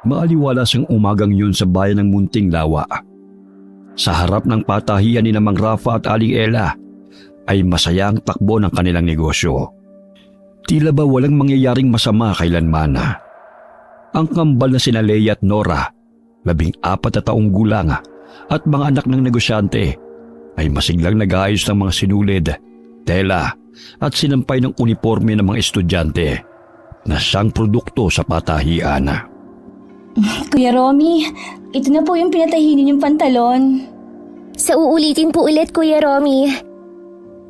Maaliwalas ang umagang yun sa bayan ng Munting Lawa. Sa harap ng patahian ni Mang Rafa at Aling Ella ay masaya ang takbo ng kanilang negosyo. Tila ba walang mangyayaring masama kailanman. Ang kambal na sina Leia at Nora, 14 na taong gulang at mga anak ng negosyante, ay masiglang nag-aayos ng mga sinulid, tela at sinampay ng uniforme ng mga estudyante na siyang produkto sa patahian. Kuya Romy, ito na po yung pinatahi ninyong pantalon. Sa uulitin po ulit, Kuya Romy.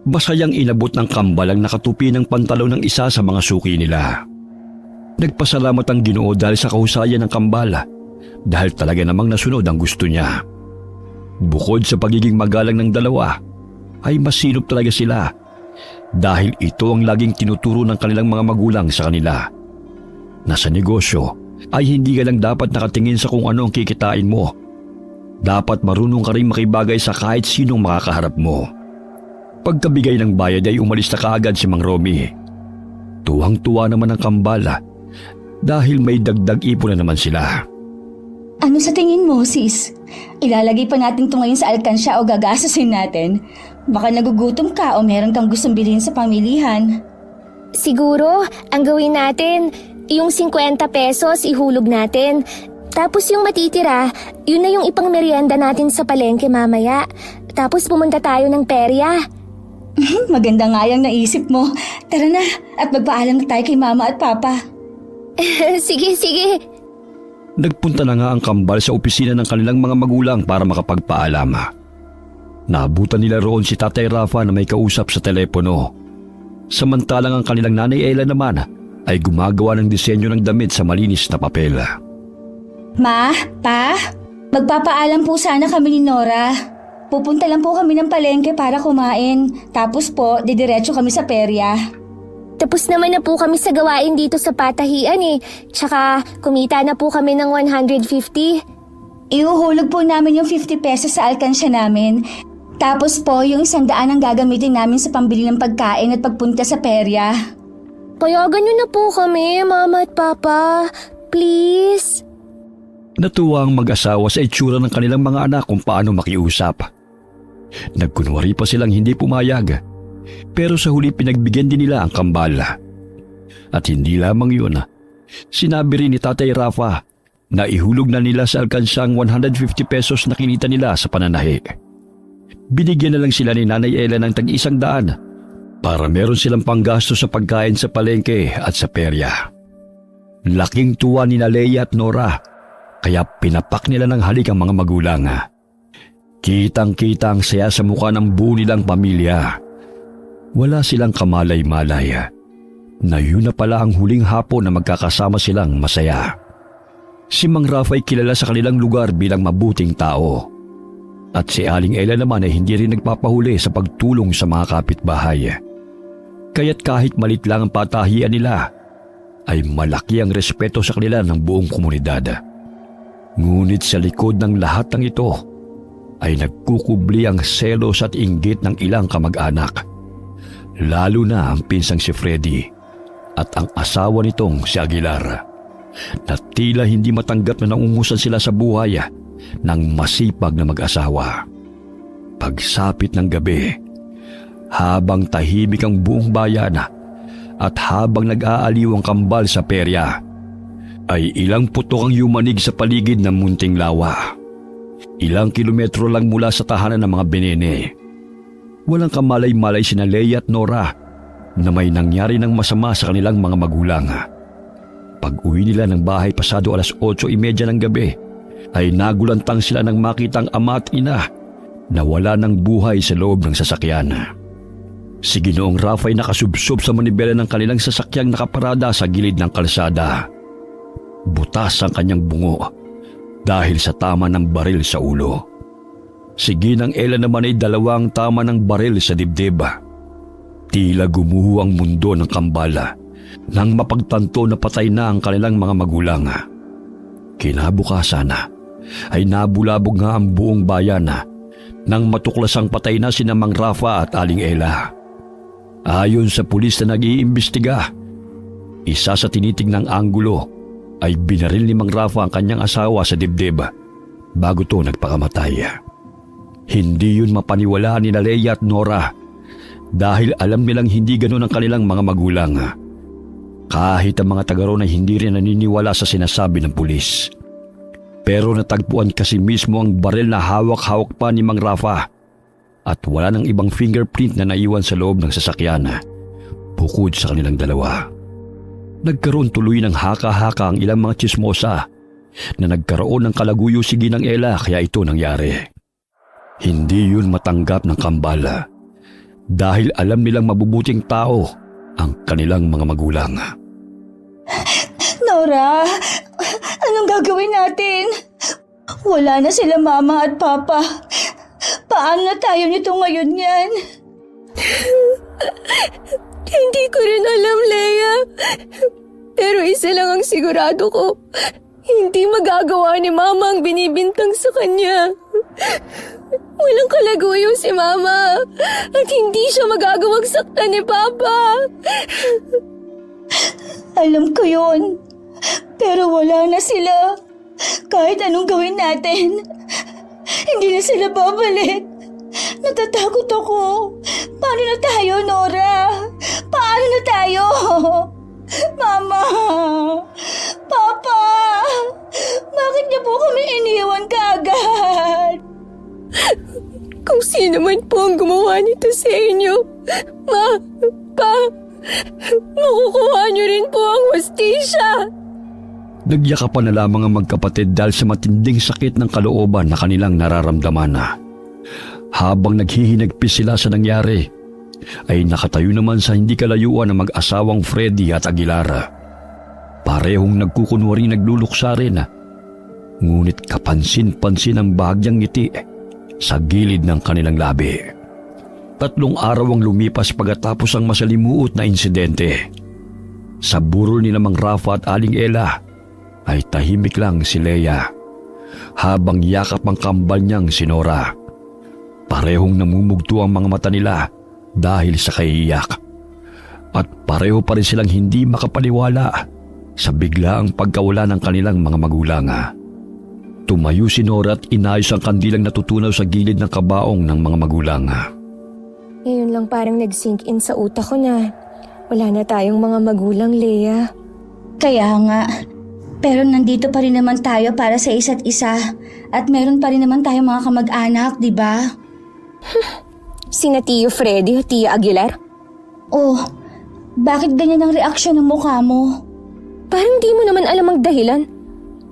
Basayang inabot ng kambal ang nakatupi ng pantalon ng isa sa mga suki nila. Nagpasalamat ang Ginoo dahil sa kahusayan ng kambal, dahil talaga namang nasunod ang gusto niya. Bukod sa pagiging magalang ng dalawa, ay masinop talaga sila dahil ito ang laging tinuturo ng kanilang mga magulang sa kanila. Nasa negosyo ay hindi ka lang dapat nakatingin sa kung ano ang kikitain mo. Dapat marunong ka rin makibagay sa kahit sinong makakaharap mo. Pagkabigay ng bayad ay umalis na kaagad si Mang Romy. Tuwang-tuwa naman ang kambal dahil may dagdag ipon na naman sila. Ano sa tingin mo, sis? Ilalagay pa natin ito ngayon sa alkansya o gagasasin natin? Baka nagugutom ka o meron kang gustong bilhin sa pamilihan. Siguro, ang gawin natin, yung 50 pesos ihulog natin. Tapos yung matitira, yun na yung ipang merienda natin sa palengke mamaya. Tapos pumunta tayo ng perya. Maganda nga yung naisip mo. Tara na at magpaalam na tayo kay mama at papa. Sige. Nagpunta na nga ang kambal sa opisina ng kanilang mga magulang para makapagpaalam. Naabutan nila roon si Tatay Rafa na may kausap sa telepono. Samantalang ang kanilang nanay Ella naman ay gumagawa ng disenyo ng damit sa malinis na papel. Ma, pa, magpapaalam po sana kami ni Nora. Pupunta lang po kami ng palengke para kumain. Tapos po, didiretso kami sa perya. Tapos naman na po kami sa gawain dito sa patahian eh. Tsaka kumita na po kami ng 150. Ihuhulog po namin yung 50 pesos sa alkansya namin. Tapos po, yung 100 ang gagamitin namin sa pambili ng pagkain at pagpunta sa perya. Payagan niyo na po kami, Mama at Papa. Please. Natuwa ang mag-asawa sa itsura ng kanilang mga anak kung paano makiusap. Nagkunwari pa silang hindi pumayag. Pero sa huli pinagbigyan din nila ang kambal. At hindi lamang yun, sinabi rin ni Tatay Rafa na ihulog na nila sa alkansyang 150 pesos na kinita nila sa pananahi. Binigyan na lang sila ni Nanay Ella ng tag-100 para meron silang panggasto sa pagkain sa palengke at sa perya. Laking tuwa ni Leia at Nora, kaya pinapak nila ng halik ang mga magulang. Kitang-kita ang saya sa mukha ng buo nilang pamilya. Wala silang kamalay-malay na yun na pala ang huling hapon na magkakasama silang masaya. Si Mang Rafa ay kilala sa kanilang lugar bilang mabuting tao. At si Aling Ella naman ay hindi rin nagpapahuli sa pagtulong sa mga kapitbahay. Kaya't kahit malit lang ang patahian nila, ay malaki ang respeto sa kanila ng buong komunidad. Ngunit sa likod ng lahat ng ito, ay nagkukubli ang selos at inggit ng ilang kamag-anak. Lalo na ang pinsang si Freddy at ang asawa nitong si Aguilar, na tila hindi matanggap na naungusan sila sa buhay ng masipag na mag-asawa. Pagsapit ng gabi, habang tahimik ang buong bayan at habang nag-aaliw ang kambal sa perya, ay ilang putok ang yumanig sa paligid ng Munting Lawa. Ilang kilometro lang mula sa tahanan ng mga Benene. Walang kamalay-malay sina Leia at Nora na may nangyari ng masama sa kanilang mga magulang. Pag-uwi nila ng bahay pasado 8:30 ng gabi, ay nagulantang sila nang makitang ama at ina na wala ng buhay sa loob ng sasakyan. Si Ginoong Rafa ay nakasubsob sa manibela ng kanilang sasakyang nakaparada sa gilid ng kalsada. Butas ang kanyang bungo dahil sa tama ng baril sa ulo. Si Ginang Ella naman ay 2 tama ng baril sa dibdib. Tila gumuho ang mundo ng kambal nang mapagtanto na patay na ang kanilang mga magulang. Kinabukasan ay nabulabog nga ang buong bayan nang matuklasang patay na sina Mang Rafa at Aling Ella. Ayon sa pulis na nag-iimbestiga, isa sa tinitingnang anggulo ay binaril ni Mang Rafa ang kanyang asawa sa dibdib bago to nagpakamatay. Hindi yun mapaniwalaan ni Leia at Nora dahil alam nilang hindi ganun ang kanilang mga magulang. Kahit ang mga taga roon ay hindi rin naniniwala sa sinasabi ng pulis. Pero natagpuan kasi mismo ang baril na hawak-hawak pa ni Mang Rafa at wala nang ibang fingerprint na naiwan sa loob ng sasakyan bukod sa kanilang dalawa. Nagkaroon tuloy ng haka-haka ang ilang mga tsismosa na nagkaroon ng kalaguyo si Ginang Ella kaya ito nangyari. Hindi yun matanggap ng kambal dahil alam nilang mabubuting tao ang kanilang mga magulang. Nora, anong gagawin natin? Wala na sila mama at papa. Paano na tayo nito ngayon yan? Hindi ko rin alam, Leia. Pero isa lang ang sigurado ko. Hindi magagawa ni Mama ang binibintang sa kanya. Walang kalaguyo si Mama. At hindi siya magagawang saktan ni Papa. Alam ko yun. Pero wala na sila. Kahit anong gawin natin, hindi na sila babalik. Natatakot ako. Paano na tayo, Nora? Paano na tayo? Mama! Papa! Bakit niyo po kami iniwan kaagad? Kung sino man po ang gumawa nito sa inyo, Ma, Pa, makukuha niyo rin po ang hustisya. Nagyakapan na lamang ang magkapatid dahil sa matinding sakit ng kalooban na kanilang nararamdaman. Habang naghihinagpis sila sa nangyari, ay nakatayo naman sa hindi kalayuan ng mag-asawang Freddy at Aguilar. Parehong nagkukunwaring nagluluksa rin, ngunit kapansin-pansin ang bahagyang ngiti sa gilid ng kanilang labi. 3 araw ang lumipas pagkatapos ang masalimuot na insidente. Sa burol ni Mang Rafa at Aling Ella ay tahimik lang si Leia habang yakap ang kambal niyang si Nora. Parehong namumugto ang mga mata nila dahil sa kaiiyak. At pareho pa rin silang hindi makapaniwala sa biglaang pagkawala ng kanilang mga magulang. Tumayo si Nora at inayos ang kandilang natutunaw sa gilid ng kabaong ng mga magulang. Ngayon lang parang nag-sink in sa utak ko na wala na tayong mga magulang, Leia. Kaya nga. Pero nandito pa rin naman tayo para sa isa't isa. At meron pa rin naman tayong mga kamag-anak, di ba? Sina Tio Freddy at Tia Aguilar? Oh, bakit ganyan ang reaksyon ng mukha mo? Parang di mo naman alam ang dahilan.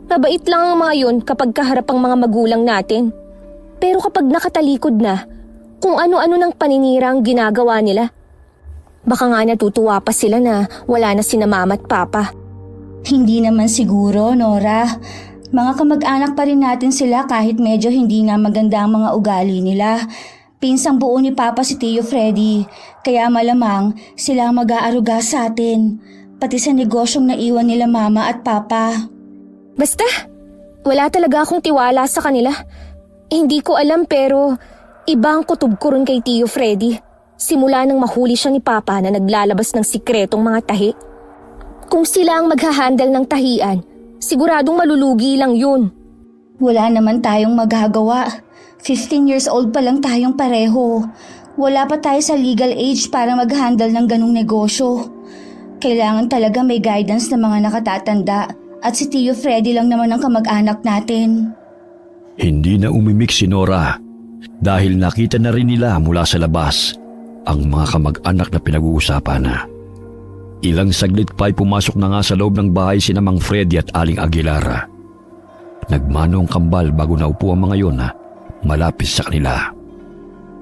Mabait lang ang mga yun kapag kaharap ang mga magulang natin. Pero kapag nakatalikod na, kung ano-ano ng paninira ang ginagawa nila. Baka nga natutuwa pa sila na wala na sina Mama at Papa. Hindi naman siguro, Nora. Mga kamag-anak pa rin natin sila kahit medyo hindi nga maganda ang mga ugali nila. Pinsang buo ni Papa si Tio Freddy, kaya malamang sila ang mag-aaruga sa atin. Pati sa negosyong naiwan nila Mama at Papa. Basta, wala talaga akong tiwala sa kanila. Hindi ko alam pero iba ang kutob ko rin kay Tio Freddy. Simula nang mahuli siya ni Papa na naglalabas ng sikretong mga tahi. Kung sila ang maghahandle ng tahian, siguradong malulugi lang yun. Wala naman tayong magagawa. 15 years old pa lang tayong pareho. Wala pa tayo sa legal age para mag-handle ng ganung negosyo. Kailangan talaga may guidance ng mga nakatatanda at si Tio Freddy lang naman ang kamag-anak natin. Hindi na umimik si Nora dahil nakita na rin nila mula sa labas ang mga kamag-anak na pinag-uusapan. Ilang saglit pa ay pumasok na nga sa loob ng bahay sina Mang Freddy at Aling Aguilar. Nagmano ang kambal bago naupo ang mga yon malapit sa kanila.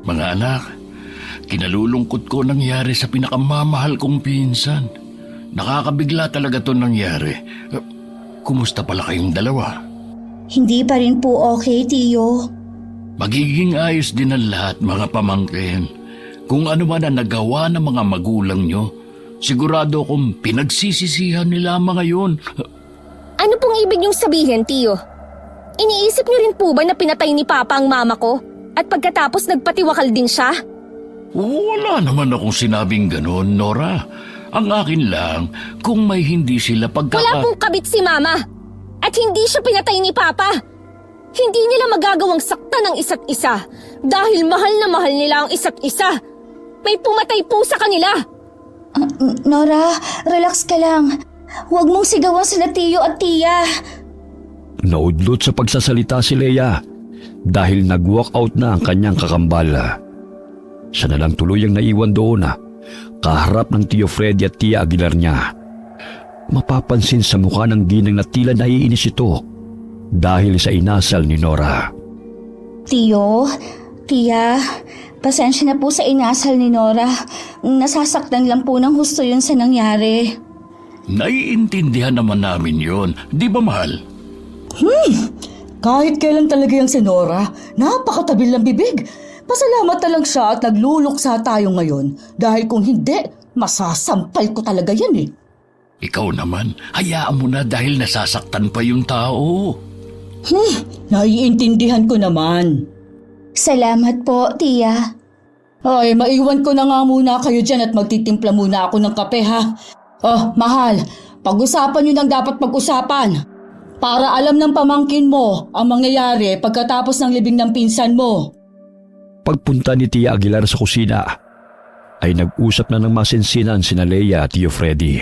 Mga anak, kinalulungkot ko nangyari sa pinakamamahal kong pinsan. Nakakabigla talaga to nangyari. Kumusta pala kayong dalawa? Hindi pa rin po okay, Tio. Magiging ayos din ang lahat, mga pamangkin. Kung ano man ang nagawa ng mga magulang nyo, sigurado akong pinagsisisihan nila mga yun. Ano pong ibig niyong sabihin, Tio? Iniisip niyo rin po ba na pinatay ni Papa ang mama ko? At pagkatapos nagpatiwakal din siya? Wala naman akong sinabing ganon, Nora. Ang akin lang, kung may hindi sila Wala pong kabit si Mama. At hindi siya pinatay ni Papa. Hindi nila magagawang saktan ng isa't isa dahil mahal na mahal nila ang isa't isa. May pumatay po sa kanila. Nora, relax ka lang. Huwag mong sigawan sila Tio at Tia. Naudlot sa pagsasalita si Leia dahil nag-walk out na ang kanyang kakambal. Siya na lang tuluyang naiwan doon kaharap ng Tio Freddy at Tia Aguilar niya. Mapapansin sa mukha ng ginang na tila naiinis ito dahil sa inasal ni Nora. Tio, Tia, pasensya na po sa inasal ni Nora. Nasasaktan lang po ng husto yun sa nangyari. Naiintindihan naman namin yon, di ba mahal? Kahit kailan talaga yung si Nora, napakatabil ng bibig. Pasalamat na lang siya at nagluluksa tayo ngayon dahil kung hindi, masasampal ko talaga yan eh. Ikaw naman, hayaan mo na dahil nasasaktan pa yung tao. Naiintindihan ko naman. Salamat po, Tia. Ay, maiwan ko na nga muna kayo dyan at magtitimpla muna ako ng kape ha. Oh, mahal, pag-usapan yun ang dapat pag-usapan. Para alam ng pamangkin mo ang mangyayari pagkatapos ng libing ng pinsan mo. Pagpunta ni Tia Aguilar sa kusina, ay nag-usap na ng masinsinan sina Leia at Tio Freddy.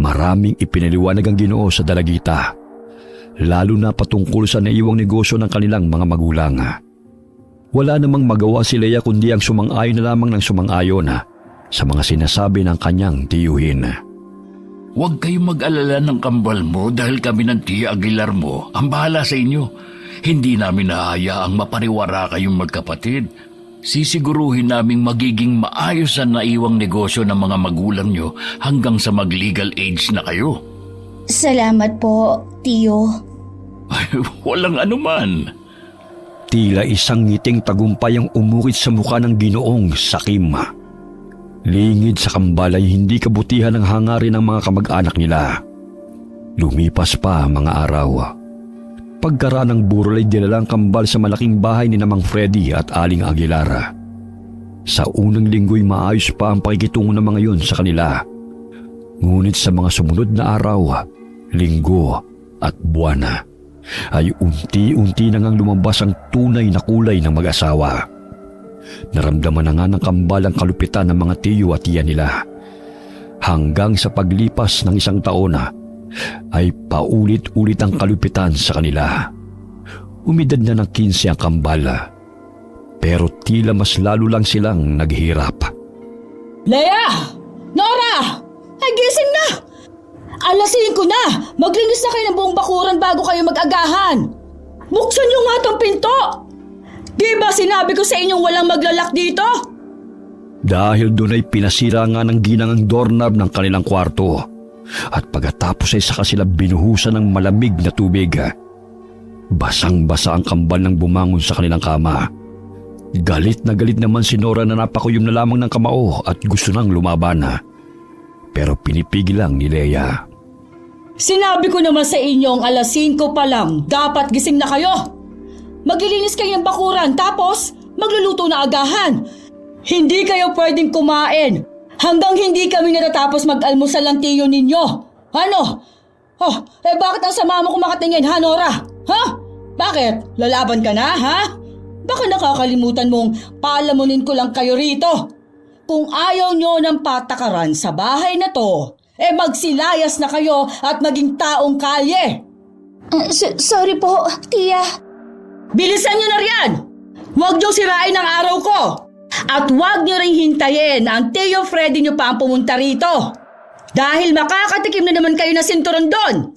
Maraming ipinaliwanag ang Ginoo sa dalagita, lalo na patungkol sa naiwang negosyo ng kanilang mga magulang. Wala namang magawa si Leia kundi ang sumang-ayon na lamang ng sumang-ayon sa mga sinasabi ng kanyang tiyuhin. Huwag kayong mag-alala ng kambal mo dahil kami ng Tia Aguilar mo ang bahala sa inyo. Hindi namin nahayaang mapariwara kayong magkapatid. Sisiguruhin naming magiging maayos ang naiwang negosyo ng mga magulang nyo hanggang sa mag-legal age na kayo. Salamat po, Tio. Ay, walang anuman. Tila isang ngiting tagumpay ang umukit sa mukha ng Ginoong sakim. Lingid sa kambal ay hindi kabutihan ng hangarin ng mga kamag-anak nila. Lumipas pa ang mga araw. Pagkaraan ng burol ay dinalang kambal sa malaking bahay ni Namang Freddy at Aling Aguilar. Sa unang linggo'y maayos pa ang pakikitungo ng mga yun sa kanila. Ngunit sa mga sumunod na araw, linggo at buwan ay unti-unti na ngang lumabas ang tunay na kulay ng mag-asawa. Naramdaman na nga ng kambal ang kalupitan ng mga tiyo at tiya nila. Hanggang sa paglipas ng isang taon ay paulit-ulit ang kalupitan sa kanila. Umidad na ng 15 ang kambal, pero tila mas lalo lang silang naghirap. Leia! Nora! Ay, gising na! Alasin ko na! Maglinis na kayo ng buong bakuran bago kayo mag-agahan! Buksan niyo nga tong pinto! Di ba sinabi ko sa inyong walang maglalak dito? Dahil doon ay pinasira nga ng ginang ang doorknob ng kanilang kwarto. At pagkatapos ay saka sila binuhusan ng malamig na tubig. Basang-basa ang kambal nang bumangon sa kanilang kama. Galit na galit naman si Nora na napakuyom na lamang ng kamao at gusto nang lumaban. Pero pinipigil lang ni Leia. Sinabi ko naman sa inyong alas 5 pa lang, dapat gising na kayo. Maglilinis kayo ng bakuran tapos magluluto na agahan. Hindi kayo pwedeng kumain hanggang hindi kami natatapos mag-almusal ng tiyo ninyo. Ano? Oh, bakit ang sama mo kumakatingin ha, Nora? Ha? Bakit? Lalaban ka na, ha? Baka nakakalimutan mong paalamunin ko lang kayo rito. Kung ayaw nyo ng patakaran sa bahay na to, magsilayas na kayo at maging taong kalye. Sorry po, Tia. Bilisan nyo na riyan! Huwag nyo sirain ang araw ko! At huwag nyo rin hintayin ang Tio Freddy nyo pa ang pumunta rito. Dahil makakatikim na naman kayo na sinturon doon.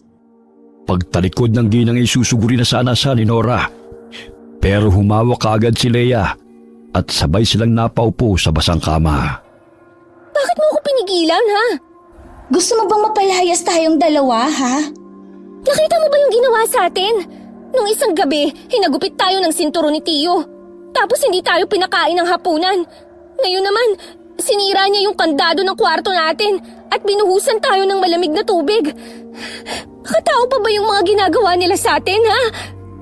Pagtalikod ng ginang ay susuguri na sana sa ni Nora. Pero humawak kaagad si Leia at sabay silang napaupo sa basang kama. Bakit mo ako pinigilan, ha? Gusto mo bang mapalayas tayong dalawa, ha? Nakita mo ba yung ginawa sa atin? Nung isang gabi, hinagupit tayo ng sinturo ni Tio. Tapos hindi tayo pinakain ng hapunan. Ngayon naman, sinira niya yung kandado ng kwarto natin at binuhusan tayo ng malamig na tubig. Nakatao pa ba yung mga ginagawa nila sa atin, ha?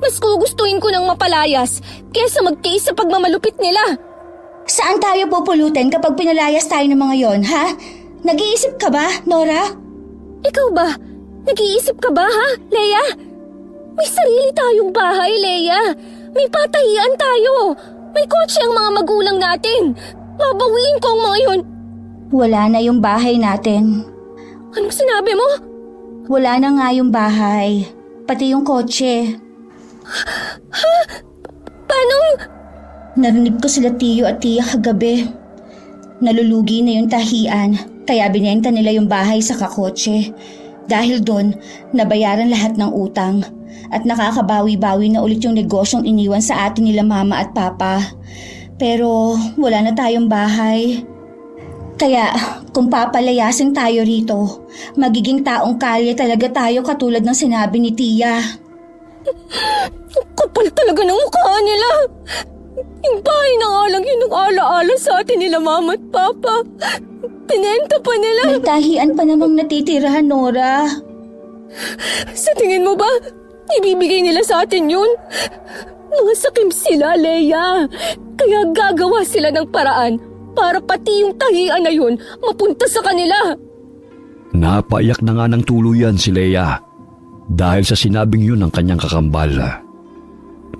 Mas gugustuhin ko ng mapalayas kaysa magtiis sa pagmamalupit nila. Saan tayo pupulutin kapag pinalayas tayo ng mga yon, ha? Nag-iisip ka ba, Nora? Ikaw ba? Nag-iisip ka ba, ha, Leia? May sarili tayong bahay, Leia. May patahian tayo. May kotse ang mga magulang natin. Babawiin ko ang mga yun. Wala na yung bahay natin. Anong sinabi mo? Wala na nga yung bahay. Pati yung kotse. Paano? Narinig ko sila Tiyo at Tia kagabi. Nalulugi na yung tahian, kaya binenta nila yung bahay sa kakotse. Dahil doon, nabayaran lahat ng utang. At nakakabawi-bawi na ulit yung negosyong iniwan sa atin nila Mama at Papa. Pero wala na tayong bahay. Kaya kung papalayasin tayo rito, magiging taong kalye talaga tayo katulad ng sinabi ni Tia. Ang kapal talaga ng mukha nila. Yung bahay na nga lang yun ang alaala sa atin nila Mama at Papa. Pinenta pa nila. May tahian pa namang natitirahan, Nora. Sa tingin mo ba, ibibigay nila sa atin yun? Mga sakim sila, Leia. Kaya gagawa sila ng paraan para pati yung tahian na yun mapunta sa kanila. Napaiyak na nga ng tuluyan si Leia dahil sa sinabing yun ng kanyang kakambal.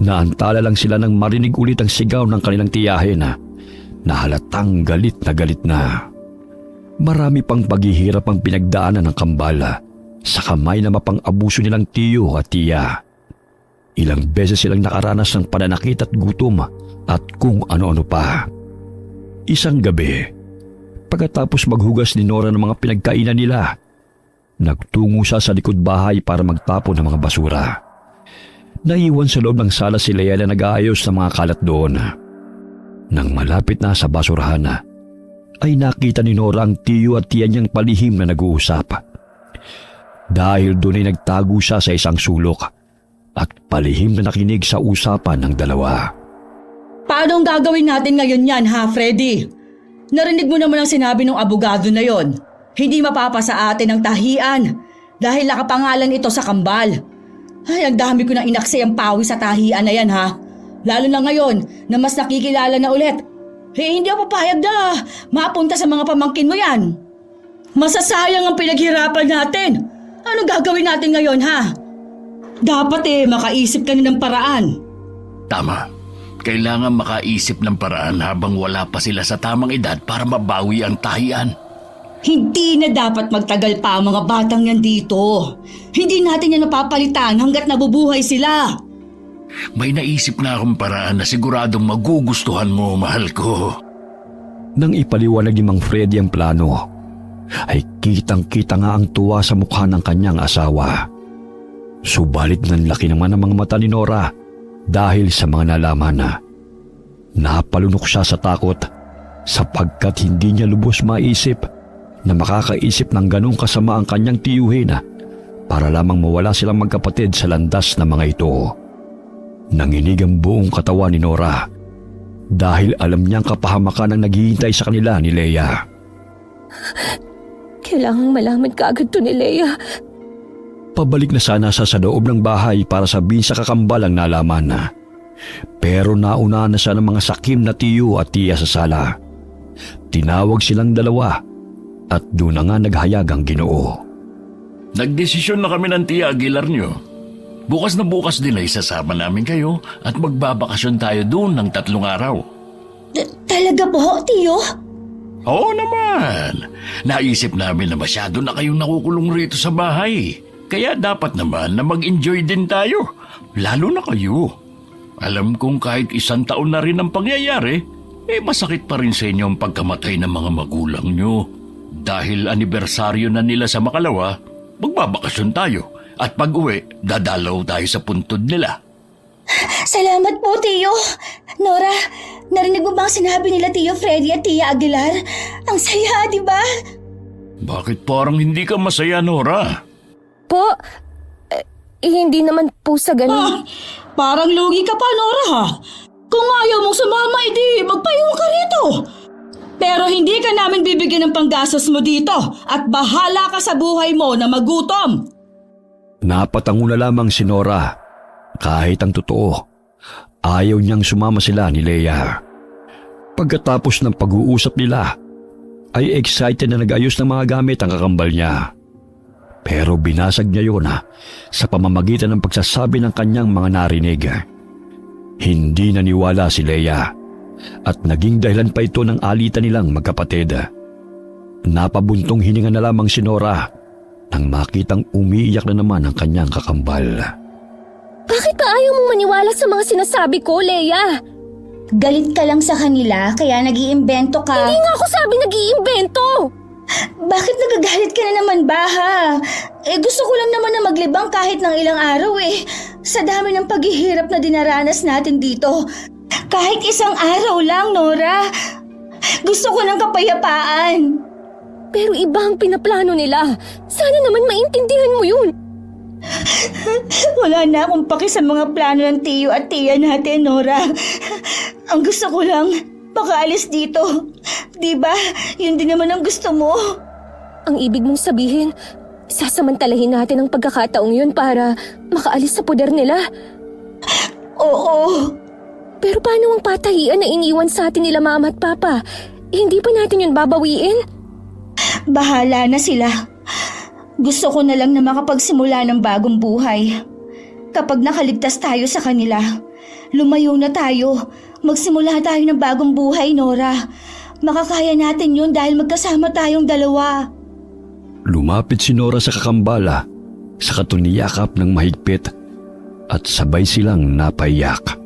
Naantala lang sila nang marinig ulit ang sigaw ng kanilang tiyahin na halatang galit na. Marami pang paghihirap ang pinagdaanan ng kambal sa kamay na mapang-abuso nilang tiyo at tiya. Ilang beses silang nakaranas ng pananakit at gutom at kung ano-ano pa. Isang gabi, pagkatapos maghugas ni Nora ng mga pinagkainan nila, nagtungo siya sa likod bahay para magtapon ng mga basura. Naiwan sa loob ng sala si Leia na nag-aayos ng mga kalat doon. Nang malapit na sa basurahan, ay nakita ni Nora ang tiyo at tiya niyang palihim na nag-uusap. Dahil doon ay nagtago siya sa isang sulok at palihim na nakinig sa usapan ng dalawa. Paano ang gagawin natin ngayon yan, ha, Freddy? Narinig mo naman ang sinabi ng abogado na yon. Hindi mapapasa atin ang tahian dahil nakapangalan ito sa kambal. Ay, ang dami ko na inaksay ang pawi sa tahian na yan, ha? Lalo na ngayon na mas nakikilala na ulit. Hindi ako papayag na mapunta sa mga pamangkin mo yan. Masasayang ang pinaghirapan natin. Ano gagawin natin ngayon, ha? Dapat makaisip ka na ng paraan. Tama. Kailangan makaisip ng paraan habang wala pa sila sa tamang edad para mabawi ang tahian. Hindi na dapat magtagal pa ang mga batang yan dito. Hindi natin yan napapalitan hanggat nabubuhay sila. May naisip na akong paraan na siguradong magugustuhan mo, mahal ko. Nang ipaliwanag ni Mang Freddy ang plano, ay kitang-kita nga ang tuwa sa mukha ng kanyang asawa. Subalit nanlaki naman ang mga mata ni Nora dahil sa mga nalaman na. Napalunok siya sa takot sapagkat hindi niya lubos maisip na makakaisip ng ganong kasama ang kanyang tiyuhin para lamang mawala silang magkapatid sa landas na mga ito. Nanginig ang buong katawan ni Nora dahil alam niyang kapahamakan ang naghihintay sa kanila ni Leia. Kailangang malaman kaagad to ni Leia. Pabalik na sana sa loob ng bahay para sabihin sa kakambal ang nalaman na. Pero nauna na siya ng mga sakim na tiyo at tiya sa sala. Tinawag silang dalawa at doon na nga naghayag ang Ginoo. Nagdesisyon na kami ng Tia Aguilar nyo. Bukas na bukas din ay sasama namin kayo at magbabakasyon tayo doon ng 3 araw. Talaga po, Tiyo? Oo naman. Naisip namin na masyado na kayong nakukulong rito sa bahay. Kaya dapat naman na mag-enjoy din tayo. Lalo na kayo. Alam kong kahit 1 taon na rin ang pangyayari, masakit pa rin sa inyo ang pagkamatay ng mga magulang nyo. Dahil anibersaryo na nila sa Makalawa, magbabakasyon tayo. At pag-uwi, dadalaw tayo sa puntod nila. Salamat po, Tiyo. Nora, narinig mo ba ang sinabi nila Tiyo Freddy at Tia Aguilar? Ang saya, di ba? Bakit parang hindi ka masaya, Nora? Po, hindi naman po sa ganun. Parang lugi ka pa, Nora, ha? Kung ayaw mong sumama, edi magpaiwan ka rito. Pero hindi ka namin bibigyan ng panggastos mo dito at bahala ka sa buhay mo na magutom. Napatango na lamang si Nora. Kahit ang totoo, ayaw niyang sumama sila ni Leia. Pagkatapos ng pag-uusap nila, ay excited na nag-ayos ng mga gamit ang kakambal niya. Pero binasag niya yun sa pamamagitan ng pagsasabi ng kanyang mga narinig. Hindi naniwala si Leia at naging dahilan pa ito ng alitan nilang magkapatid. Napabuntong hininga na lamang si Nora nang makitang umiiyak na naman ang kanyang kakambal. Bakit ba ayaw mong maniwala sa mga sinasabi ko, Leia? Galit ka lang sa kanila kaya nag-iimbento ka. Hindi nga ako sabi nag-iimbento! Bakit nagagalit ka na naman ba ha? Gusto ko lang naman na maglibang kahit ng ilang araw Sa dami ng paghihirap na dinaranas natin dito. Kahit isang araw lang, Nora. Gusto ko ng kapayapaan. Pero iba ang pinaplano nila. Sana naman maintindihan mo yun. Wala na akong paki sa mga plano ng tiyo at tiya natin, Nora. Ang gusto ko lang, makaalis dito. Diba? Yun din naman ang gusto mo. Ang ibig mong sabihin, sasamantalahin natin ang pagkakataong yun para makaalis sa poder nila. Oo. Pero paano ang patahian na iniwan sa atin nila mama at papa? Hindi pa natin yun babawiin? Bahala na sila. Gusto ko na lang na makapagsimula ng bagong buhay. Kapag nakaligtas tayo sa kanila, lumayo na tayo. Magsimula tayo ng bagong buhay, Nora. Makakaya natin yun dahil magkasama tayong dalawa. Lumapit si Nora sa kakambala sa katuniyakap ng mahigpit at sabay silang napaiyak.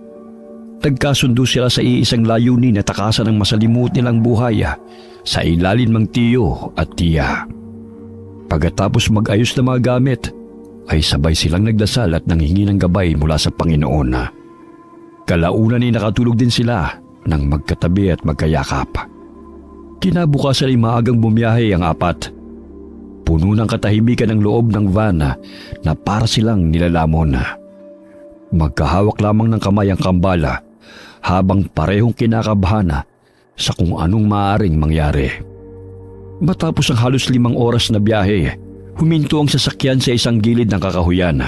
Nagkasundo sila sa iisang layunin na takasan ng masalimuot nilang buhay sa ilalin ng tiyo at tiya. Pagkatapos mag-ayos ng mga gamit, ay sabay silang nagdasal at nanghingi ng gabay mula sa Panginoon. Kalaunan ay nakatulog din sila nang magkatabi at magkayakap. Kinabukasan ay maagang bumiyahe ang apat. Puno ng katahimikan ang loob ng van na para silang nilalamon. Magkahawak lamang ng kamay ang kambala habang parehong kinakabahan sa kung anong maaaring mangyari. Matapos ang halos 5 oras na biyahe, huminto ang sasakyan sa isang gilid ng kakahuyan.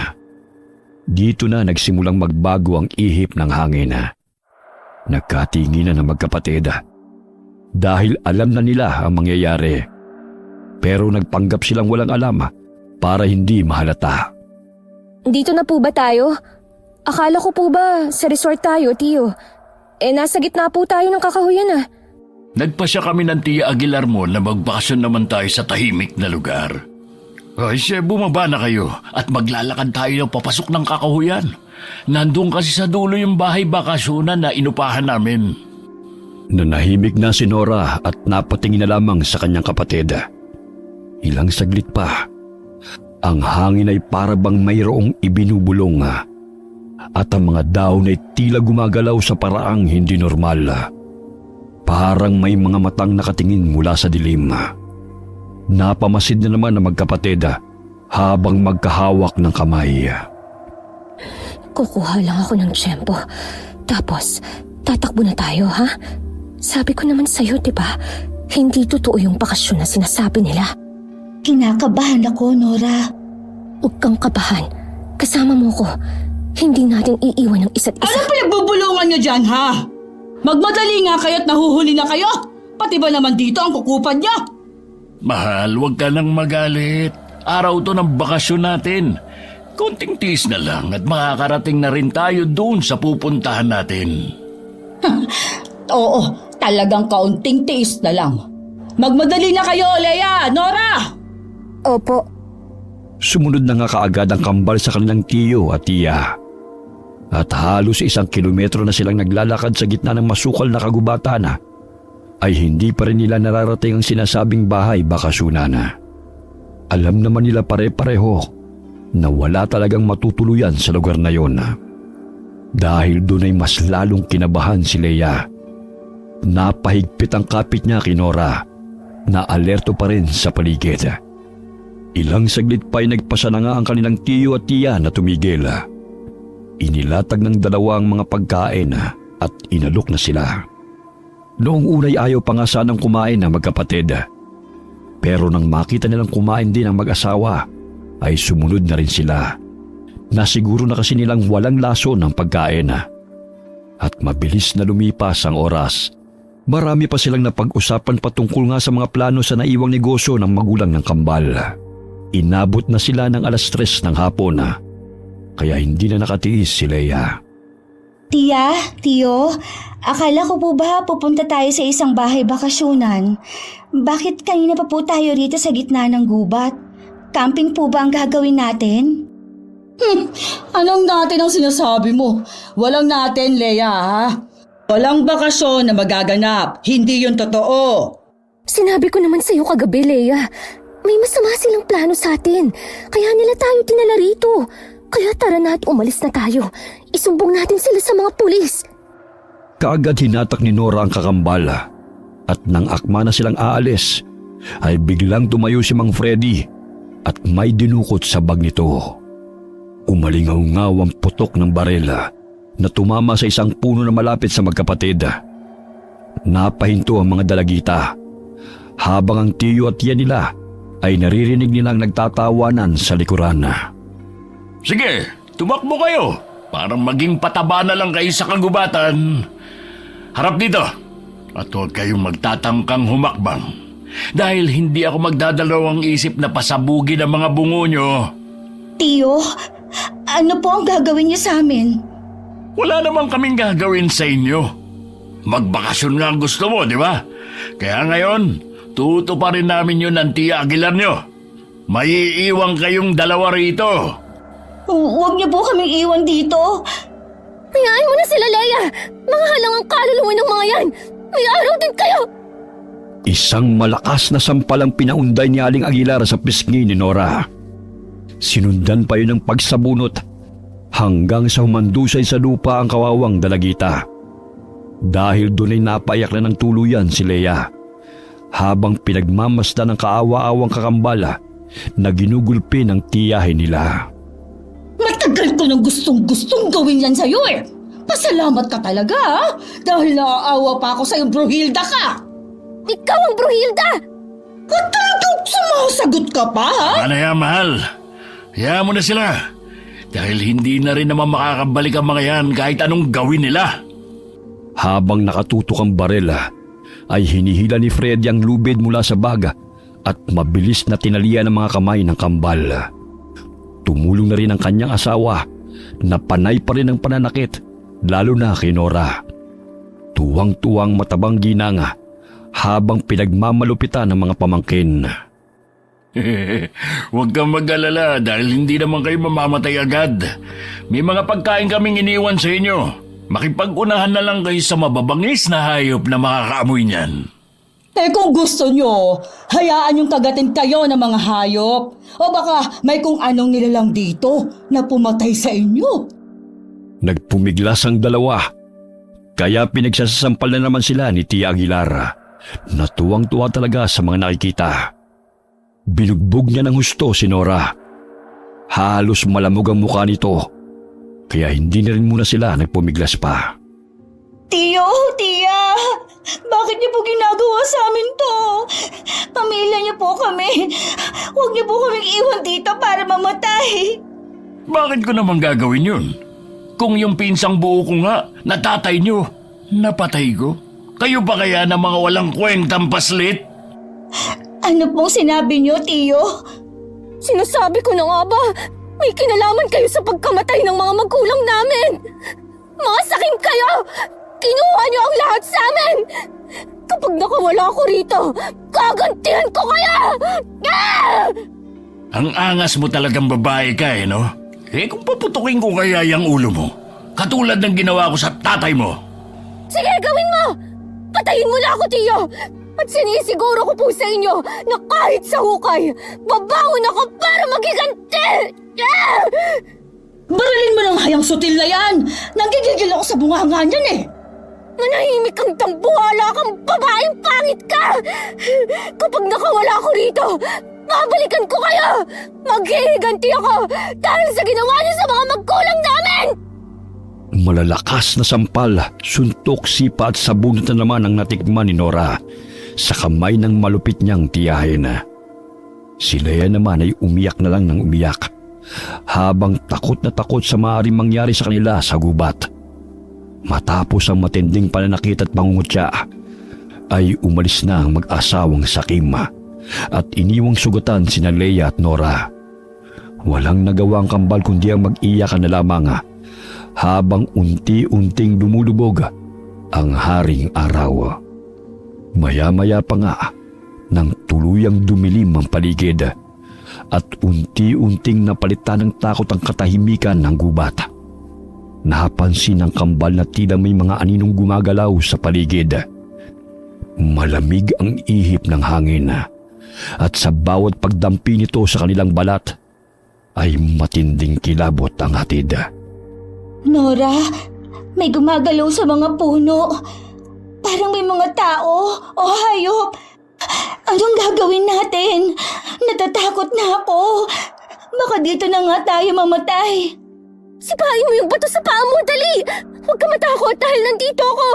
Dito na nagsimulang magbago ang ihip ng hangin. Nagkatinginan ng magkapatid dahil alam na nila ang mangyayari. Pero nagpanggap silang walang alam para hindi mahalata. Dito na po ba tayo? Akala ko po ba sa resort tayo, Tiyo? Nasa gitna po tayo ng kakahuyan Nagpasya kami ng Tia Aguilar mo na magbakasyon naman tayo sa tahimik na lugar. Ay, bumaba na kayo at maglalakad tayo papasok ng kakahuyan. Nandun kasi sa dulo yung bahay bakasyonan na inupahan namin. Nanahimik na si Nora at napatingin na lamang sa kanyang kapatid. Ilang saglit pa, ang hangin ay para bang mayroong ibinubulong at ang mga dahon ay tila gumagalaw sa paraang hindi normal. Parang may mga matang nakatingin mula sa dilim. Napamasid na naman ang magkapatid habang magkahawak ng kamay. Kukuha lang ako ng tiyempo. Tapos, tatakbo na tayo, ha? Sabi ko naman sa'yo, diba? Hindi totoo yung bakasyon na sinasabi nila. Kinakabahan ako, Nora. Huwag kang kabahan. Kasama mo ko. Hindi natin iiwan ng isa't isa. Anong pinagbubulungan nyo dyan, ha? Magmadali nga kayo't nahuhuli na kayo. Pati ba naman dito ang kukupan nyo? Mahal, huwag ka nang magalit. Araw to ng bakasyon natin. Konting tiis na lang at makakarating na rin tayo doon sa pupuntahan natin. Oo, talagang kaunting tiis na lang. Magmadali na kayo, Leia, Nora! Opo. Sumunod na nga kaagad ang kambal sa kanilang tiyo at tiya. At halos 1 kilometro na silang naglalakad sa gitna ng masukal na kagubatan ay hindi pa rin nila nararating ang sinasabing bahay bakasyonan. Alam naman nila pare-pareho na wala talagang matutuluyan sa lugar na yon. Dahil doon ay mas lalong kinabahan si Leia. Napahigpit ang kapit niya kay Nora na alerto pa rin sa paligid. Ilang saglit pa ay nagpasa na nga ang kanilang tiyo at tiya na tumigil. Inilatag ng dalawa ang mga pagkain at inalok na sila. Noong unay ayaw pa nga sanang kumain ang magkapatid. Pero nang makita nilang kumain din ang mag-asawa, ay sumunod na rin sila. Nasiguro na kasi nilang walang laso ng pagkain. At mabilis na lumipas ang oras Marami pa silang napag-usapan patungkol nga sa mga plano sa naiwang negosyo ng magulang ng kambal. Inabot na sila ng 3:00 ng hapon kaya hindi na nakatiis si Leia. Tia, Tio, akala ko po ba pupunta tayo sa isang bahay bakasyonan? Bakit kanina pa po tayo rito sa gitna ng gubat? Camping po ba ang gagawin natin? Anong natin ang sinasabi mo? Walang natin, Leia, ha? Walang bakasyon na magaganap. Hindi yun totoo. Sinabi ko naman sa'yo kagabi, Leia. May masama silang plano sa atin. Kaya nila tayo tinala rito. Kaya tara na at umalis na tayo. Isumbong natin sila sa mga pulis. Kaagad hinatak ni Nora ang kakambal at nang akma na silang aalis ay biglang tumayo si Mang Freddy at may dinukot sa bag nito. Umalingaw-ngaw ang putok ng barela na tumama sa isang puno na malapit sa magkapatid. Napahinto ang mga dalagita habang ang tiyo at tiya nila ay naririnig nilang nagtatawanan sa likuran. Sige, tumakbo kayo. Parang maging pataba na lang kayo sa kagubatan. Harap dito. At huwag kayong magtatangkang humakbang. Dahil hindi ako magdadalawang isip na pasabugin ang mga bungo nyo. Tio, ano po ang gagawin niyo sa amin? Wala namang kaming gagawin sa inyo. Magbakasyon nga ang gusto mo, di ba? Kaya ngayon, tutuparin namin yun ng Tia Aguilar nyo. May iiwang kayong dalawa rito. Huwag niyo po kaming iwan dito. Hayaan mo na sila, Leia. Mga halangang kaluluwa ng mga yan. May araw din kayo. Isang malakas na sampalang pinaunday ni Aling Aguilar sa pisngi ni Nora. Sinundan pa yun ng pagsabunot hanggang sa humandusay sa lupa ang kawawang dalagita. Dahil doon ay napaiyak na ng tuluyan si Leia habang pinagmamasdan ng kaawa-awang kakambala na ginugulpi ng tiyahin nila. Matagal ko nang gustong gawin yan sa'yo eh. Pasalamat ka talaga, ha? Dahil naaawa pa ako sa'yo, Bruhilda ka. Ikaw ang Bruhilda! At talagang sumasagot ka pa, ha? Ano yan, mahal? Hayaan mo na sila. Dahil hindi na rin naman makakabalik ang mga yan kahit anong gawin nila. Habang nakatutok ang barela, ay hinihila ni Freddy ang lubid mula sa baga at mabilis na tinalian ng mga kamay ng kambal. Tumulong na rin ang kanyang asawa na panay pa rin ang pananakit, lalo na kay Nora. Tuwang-tuwang matabang ginanga habang pinagmamalupitan ng mga pamangkin. Huwag kang mag-alala dahil hindi naman kayo mamamatay agad. May mga pagkain kaming iniwan sa inyo. Makipag-unahan na lang kayo sa mababangis na hayop na makakaamoy niyan. Eh kung gusto nyo, hayaan yung kagatin kayo ng mga hayop. O baka may kung anong nilalang dito na pumatay sa inyo. Nagpumiglas ang dalawa, kaya pinagsasampal na naman sila ni Tia Aguilar. Natuwang-tuwa talaga sa mga nakikita. Binugbog niya ng husto si Nora. Halos malamog ang mukha nito, kaya hindi na rin muna sila nagpumiglas pa. Tio, Tia, bakit niyo po ginagawa sa amin to? Pamilya niyo po kami. Huwag niyo po kaming iwan dito para mamatay. Bakit ko naman gagawin yun? Kung yung pinsang buo ko nga, natatay nyo, napatay ko. Kayo ba kaya na mga walang kwentang paslit? Ano pong sinabi niyo, Tio? Sinasabi ko na nga ba, may kinalaman kayo sa pagkamatay ng mga magulang namin. Mga sakim kayo! Kinuha niyo ang lahat sa amin! Kapag nakawala ako rito, gagantihan ko kayo! Ah! Ang angas mo talagang babae ka no? Eh kung paputukin ko kaya yung ulo mo, katulad ng ginawa ko sa tatay mo. Sige, gawin mo! Patayin mo na ako, Tio! At sinisiguro ko po sa inyo na kahit sa hukay, babangon ako para magiganti! Ah! Barilin mo ng hayang sutil na yan! Nanggigigil ako sa bunganga niyan eh! Manahimik kang tambuhala kang babaeng pangit ka! Kapag nakawala ako rito, babalikan ko kayo! Maghihiganti ako dahil sa ginawa niyo sa mga magulang namin! Malalakas na sampal, suntok, sipa at sabunot na naman ang natikman ni Nora sa kamay ng malupit niyang tiyahin. Si Leia naman ay umiyak na lang ng umiyak habang takot na takot sa maaaring mangyari sa kanila sa gubat. Matapos ang matinding pananakit at pangungutya, ay umalis na ang mag-asawang Sakim at iniwang sugatan sina Leia at Nora. Walang nagawa ang kambal kundi ang mag-iyakan na lamang habang unti-unting lumulubog ang haring araw. Maya-maya pa nga nang tuluyang dumilim ang paligid at unti-unting napalitan ng takot ang katahimikan ng gubat. Napansin ng kambal na tila may mga aninong gumagalaw sa paligid. Malamig ang ihip ng hangin at sa bawat pagdampi nito sa kanilang balat ay matinding kilabot ang hatid. Nora, may gumagalaw sa mga puno. Parang may mga tao o hayop. Anong gagawin natin? Natatakot na ako. Baka dito na nga tayo mamatay. Sipain mo yung bato sa paa mo, dali! Huwag ka matakot dahil nandito ako!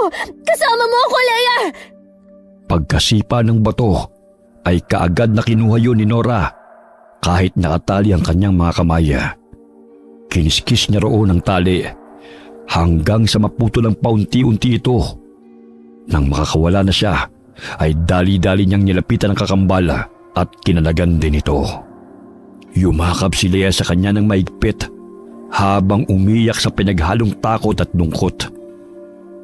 Kasama mo ako, Leia! Pagkasipa ng bato ay kaagad na kinuha yun ni Nora kahit nakatali ang kanyang mga kamay. Kiniskis niya roon ang tali hanggang sa maputol ang paunti-unti ito. Nang makakawala na siya, ay dali-dali niyang nilapitan ang kakambal at kinalagan din ito. Yumakap si Leia sa kanya ng maigpit habang umiyak sa pinaghalong takot at lungkot.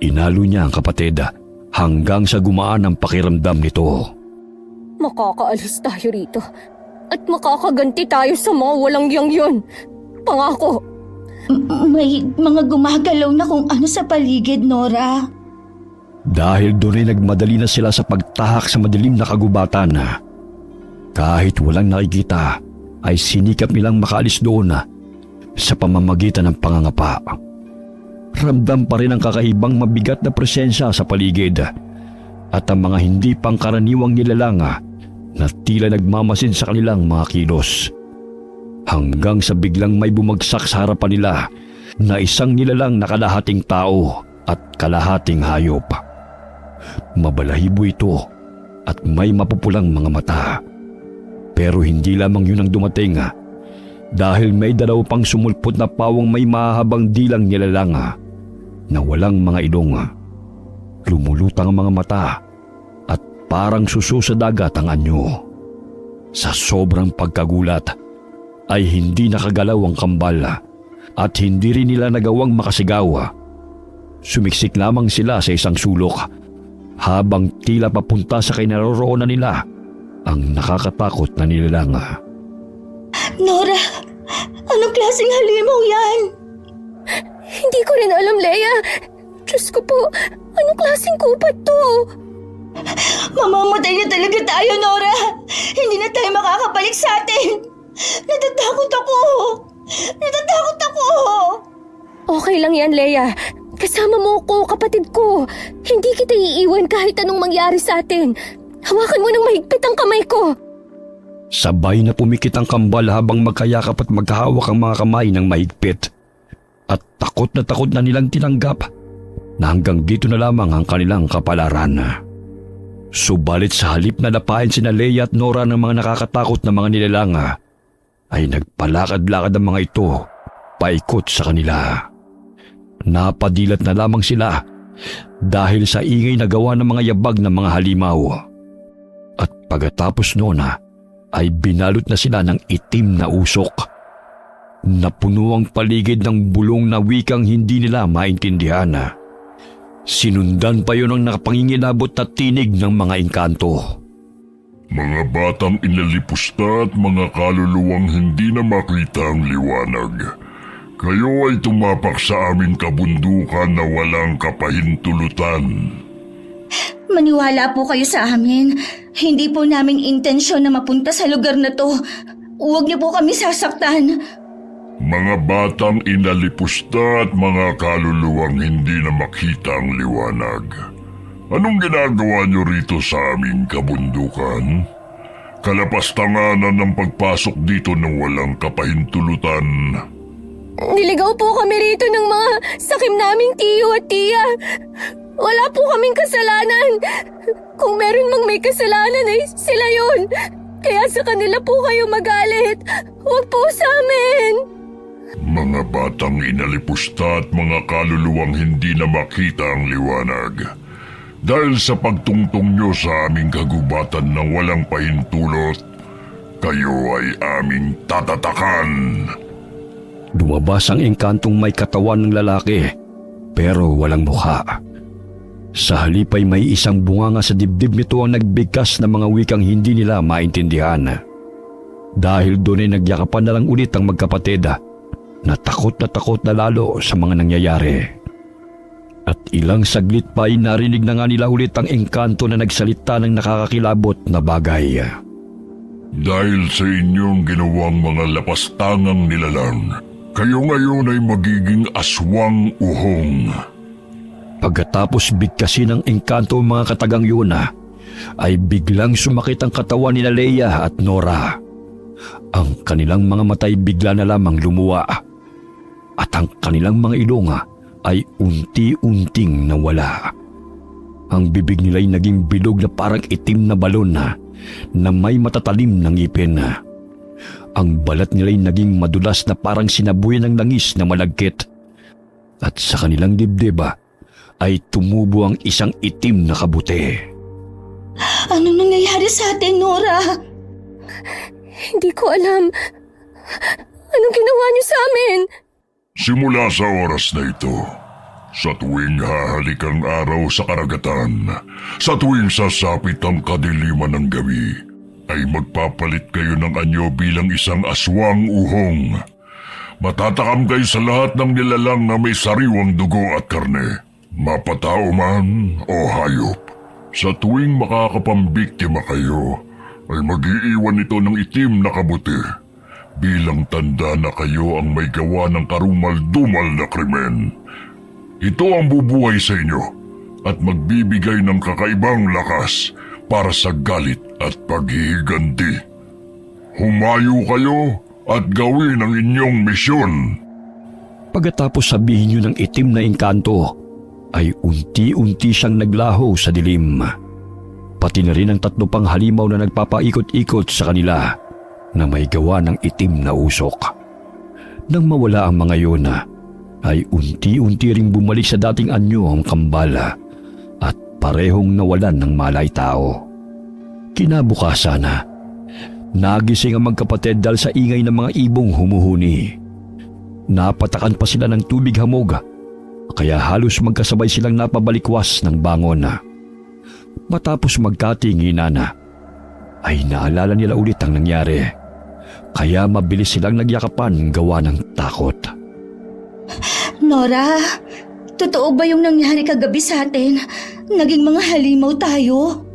Inalo niya ang kapatid hanggang sa gumaan ang pakiramdam nito. Makakaalis tayo rito at makakaganti tayo sa mga walang yang yun. Pangako! May mga gumagalaw na kung ano sa paligid, Nora. Dahil doon ay nagmadali na sila sa pagtahak sa madilim na kagubatan. Kahit walang nakikita, ay sinikap nilang makaalis doon sa pamamagitan ng pangangapa. Ramdam pa rin ang kakaibang mabigat na presensya sa paligid at ang mga hindi pangkaraniwang nilalang na tila nagmamasid sa kanilang mga kilos. Hanggang sa biglang may bumagsak sa harapan nila na isang nilalang na kalahating tao at kalahating hayop. Mabalahibo ito at may mapupulang mga mata. Pero hindi lamang yun ang dumating dahil may dalaw pang sumulpot na pawang may mahabang dilang nilalang na walang mga ilong. Lumulutang ang mga mata at parang suso sa dagat ang anyo. Sa sobrang pagkagulat ay hindi nakagalaw ang kambal at hindi rin nila nagawang makasigaw. Sumiksik lamang sila sa isang sulok habang tila papunta sa kinaroroonan nila ang nakakatakot na nilalang. Nora, anong klaseng halimaw yan? Hindi ko rin alam, Leia. Diyos ko po, anong klaseng kupat to? Mamamatay na talaga tayo, Nora. Hindi na tayo makakabalik sa atin. Natatakot ako. Natatakot ako. Okay lang yan, Leia. Kasama mo ko, kapatid ko. Hindi kita iiwan kahit anong mangyari sa atin. Hawakan mo ng mahigpit ang kamay ko. Sabay na pumikit ang kambal habang magkayakap at magkahawak ang mga kamay ng mahigpit. At takot na nilang tinanggap na hanggang dito na lamang ang kanilang kapalaran. Subalit sa halip na lapain sina Leia at Nora ng mga nakakatakot na mga nilalang, ay nagpalakad-lakad ang mga ito paikot sa kanila. Napadilat na lamang sila dahil sa ingay na gawa ng mga yabag ng mga halimaw. At pagkatapos noon ay binalot na sila ng itim na usok. Napuno ang paligid ng bulong na wikang hindi nila maintindihan. Sinundan pa yun ang nakapangingilabot na tinig ng mga engkanto. Mga batang inalipusta at mga kaluluwang hindi na makita ang liwanag. Kayo ay tumapak sa aming kabundukan na walang kapahintulutan. Maniwala po kayo sa amin. Hindi po namin intensyon na mapunta sa lugar na to. Huwag niyo po kami sasaktan. Mga batang inalipusta at mga kaluluwang hindi na makita ang liwanag. Anong ginagawa niyo rito sa aming kabundukan? Kalapastanganan ng pagpasok dito ng walang kapahintulutan. Niligaw po kami rito ng mga sakim naming tiyo at tiya. Wala po kaming kasalanan. Kung meron mang may kasalanan ay sila yun. Kaya sa kanila po kayo magalit. Huwag po sa amin. Mga batang inalipusta at mga kaluluwang hindi na makita ang liwanag. Dahil sa pagtungtong nyo sa aming kagubatan ng walang pahintulot, kayo ay aming tatatakan. Lumabas ang engkantong may katawan ng lalaki pero walang mukha. Sa halip ay may isang bunganga sa dibdib nito ang nagbigkas ng mga wikang hindi nila maintindihan. Dahil doon ay nagyakapan na lang ulit ang magkapatid na takot na lalo sa mga nangyayari. At ilang saglit pa ay narinig na nga nila ulit ang engkanto na nagsalita ng nakakakilabot na bagay. Dahil sa inyong ginawang mga lapastangang nilalang, kayo ngayon ay magiging aswang uhong. Pagkatapos bigkasin ng engkanto ang mga katagang yun, ay biglang sumakit ang katawan ni Leia at Nora. Ang kanilang mga matay bigla na lamang lumuwa at ang kanilang mga ilong ay unti-unting nawala. Ang bibig nila'y naging bilog na parang itim na balon na may matatalim ng ngipin. Ang balat nila'y naging madulas na parang sinabuyan ng langis na malagkit. At sa kanilang dibdib ay tumubo ang isang itim na kabuti. Anong nangyayari sa atin, Nora? Hindi ko alam. Anong ginawa niyo sa amin? Simula sa oras na ito, sa tuwing hahalik ang araw sa karagatan, sa tuwing sasapit ang kadiliman ng gabi, ay magpapalit kayo ng anyo bilang isang aswang uhong. Matatakam kayo sa lahat ng nilalang na may sariwang dugo at karne, mapatao man o hayop. Sa tuwing makakapambiktima kayo, ay mag-iiwan ito ng itim na kabuti. Bilang tanda na kayo ang may gawa ng karumal-dumal na krimen. Ito ang bubuhay sa inyo at magbibigay ng kakaibang lakas para sa galit at paghihiganti. Humayo kayo at gawin ang inyong misyon. Pagkatapos sabihin niyo ng itim na engkanto, ay unti-unti siyang naglaho sa dilim. Pati na rin ang 3 pang halimaw na nagpapaikot-ikot sa kanila na may gawa ng itim na usok. Nang mawala ang mga yun, ay unti-unti ring bumalik sa dating anyo ang kambala at parehong nawalan ng malay tao. Kinabukasan, nagising ang magkapatid dahil sa ingay ng mga ibong humuhuni. Napatakan pa sila ng tubig hamog, kaya halos magkasabay silang napabalikwas ng bangon. Matapos magkatinginan, ay naalala nila ulit ang nangyari. Kaya mabilis silang nagyakapan gawa ng takot. Nora, totoo ba yung nangyari kagabi sa atin? Naging mga halimaw tayo?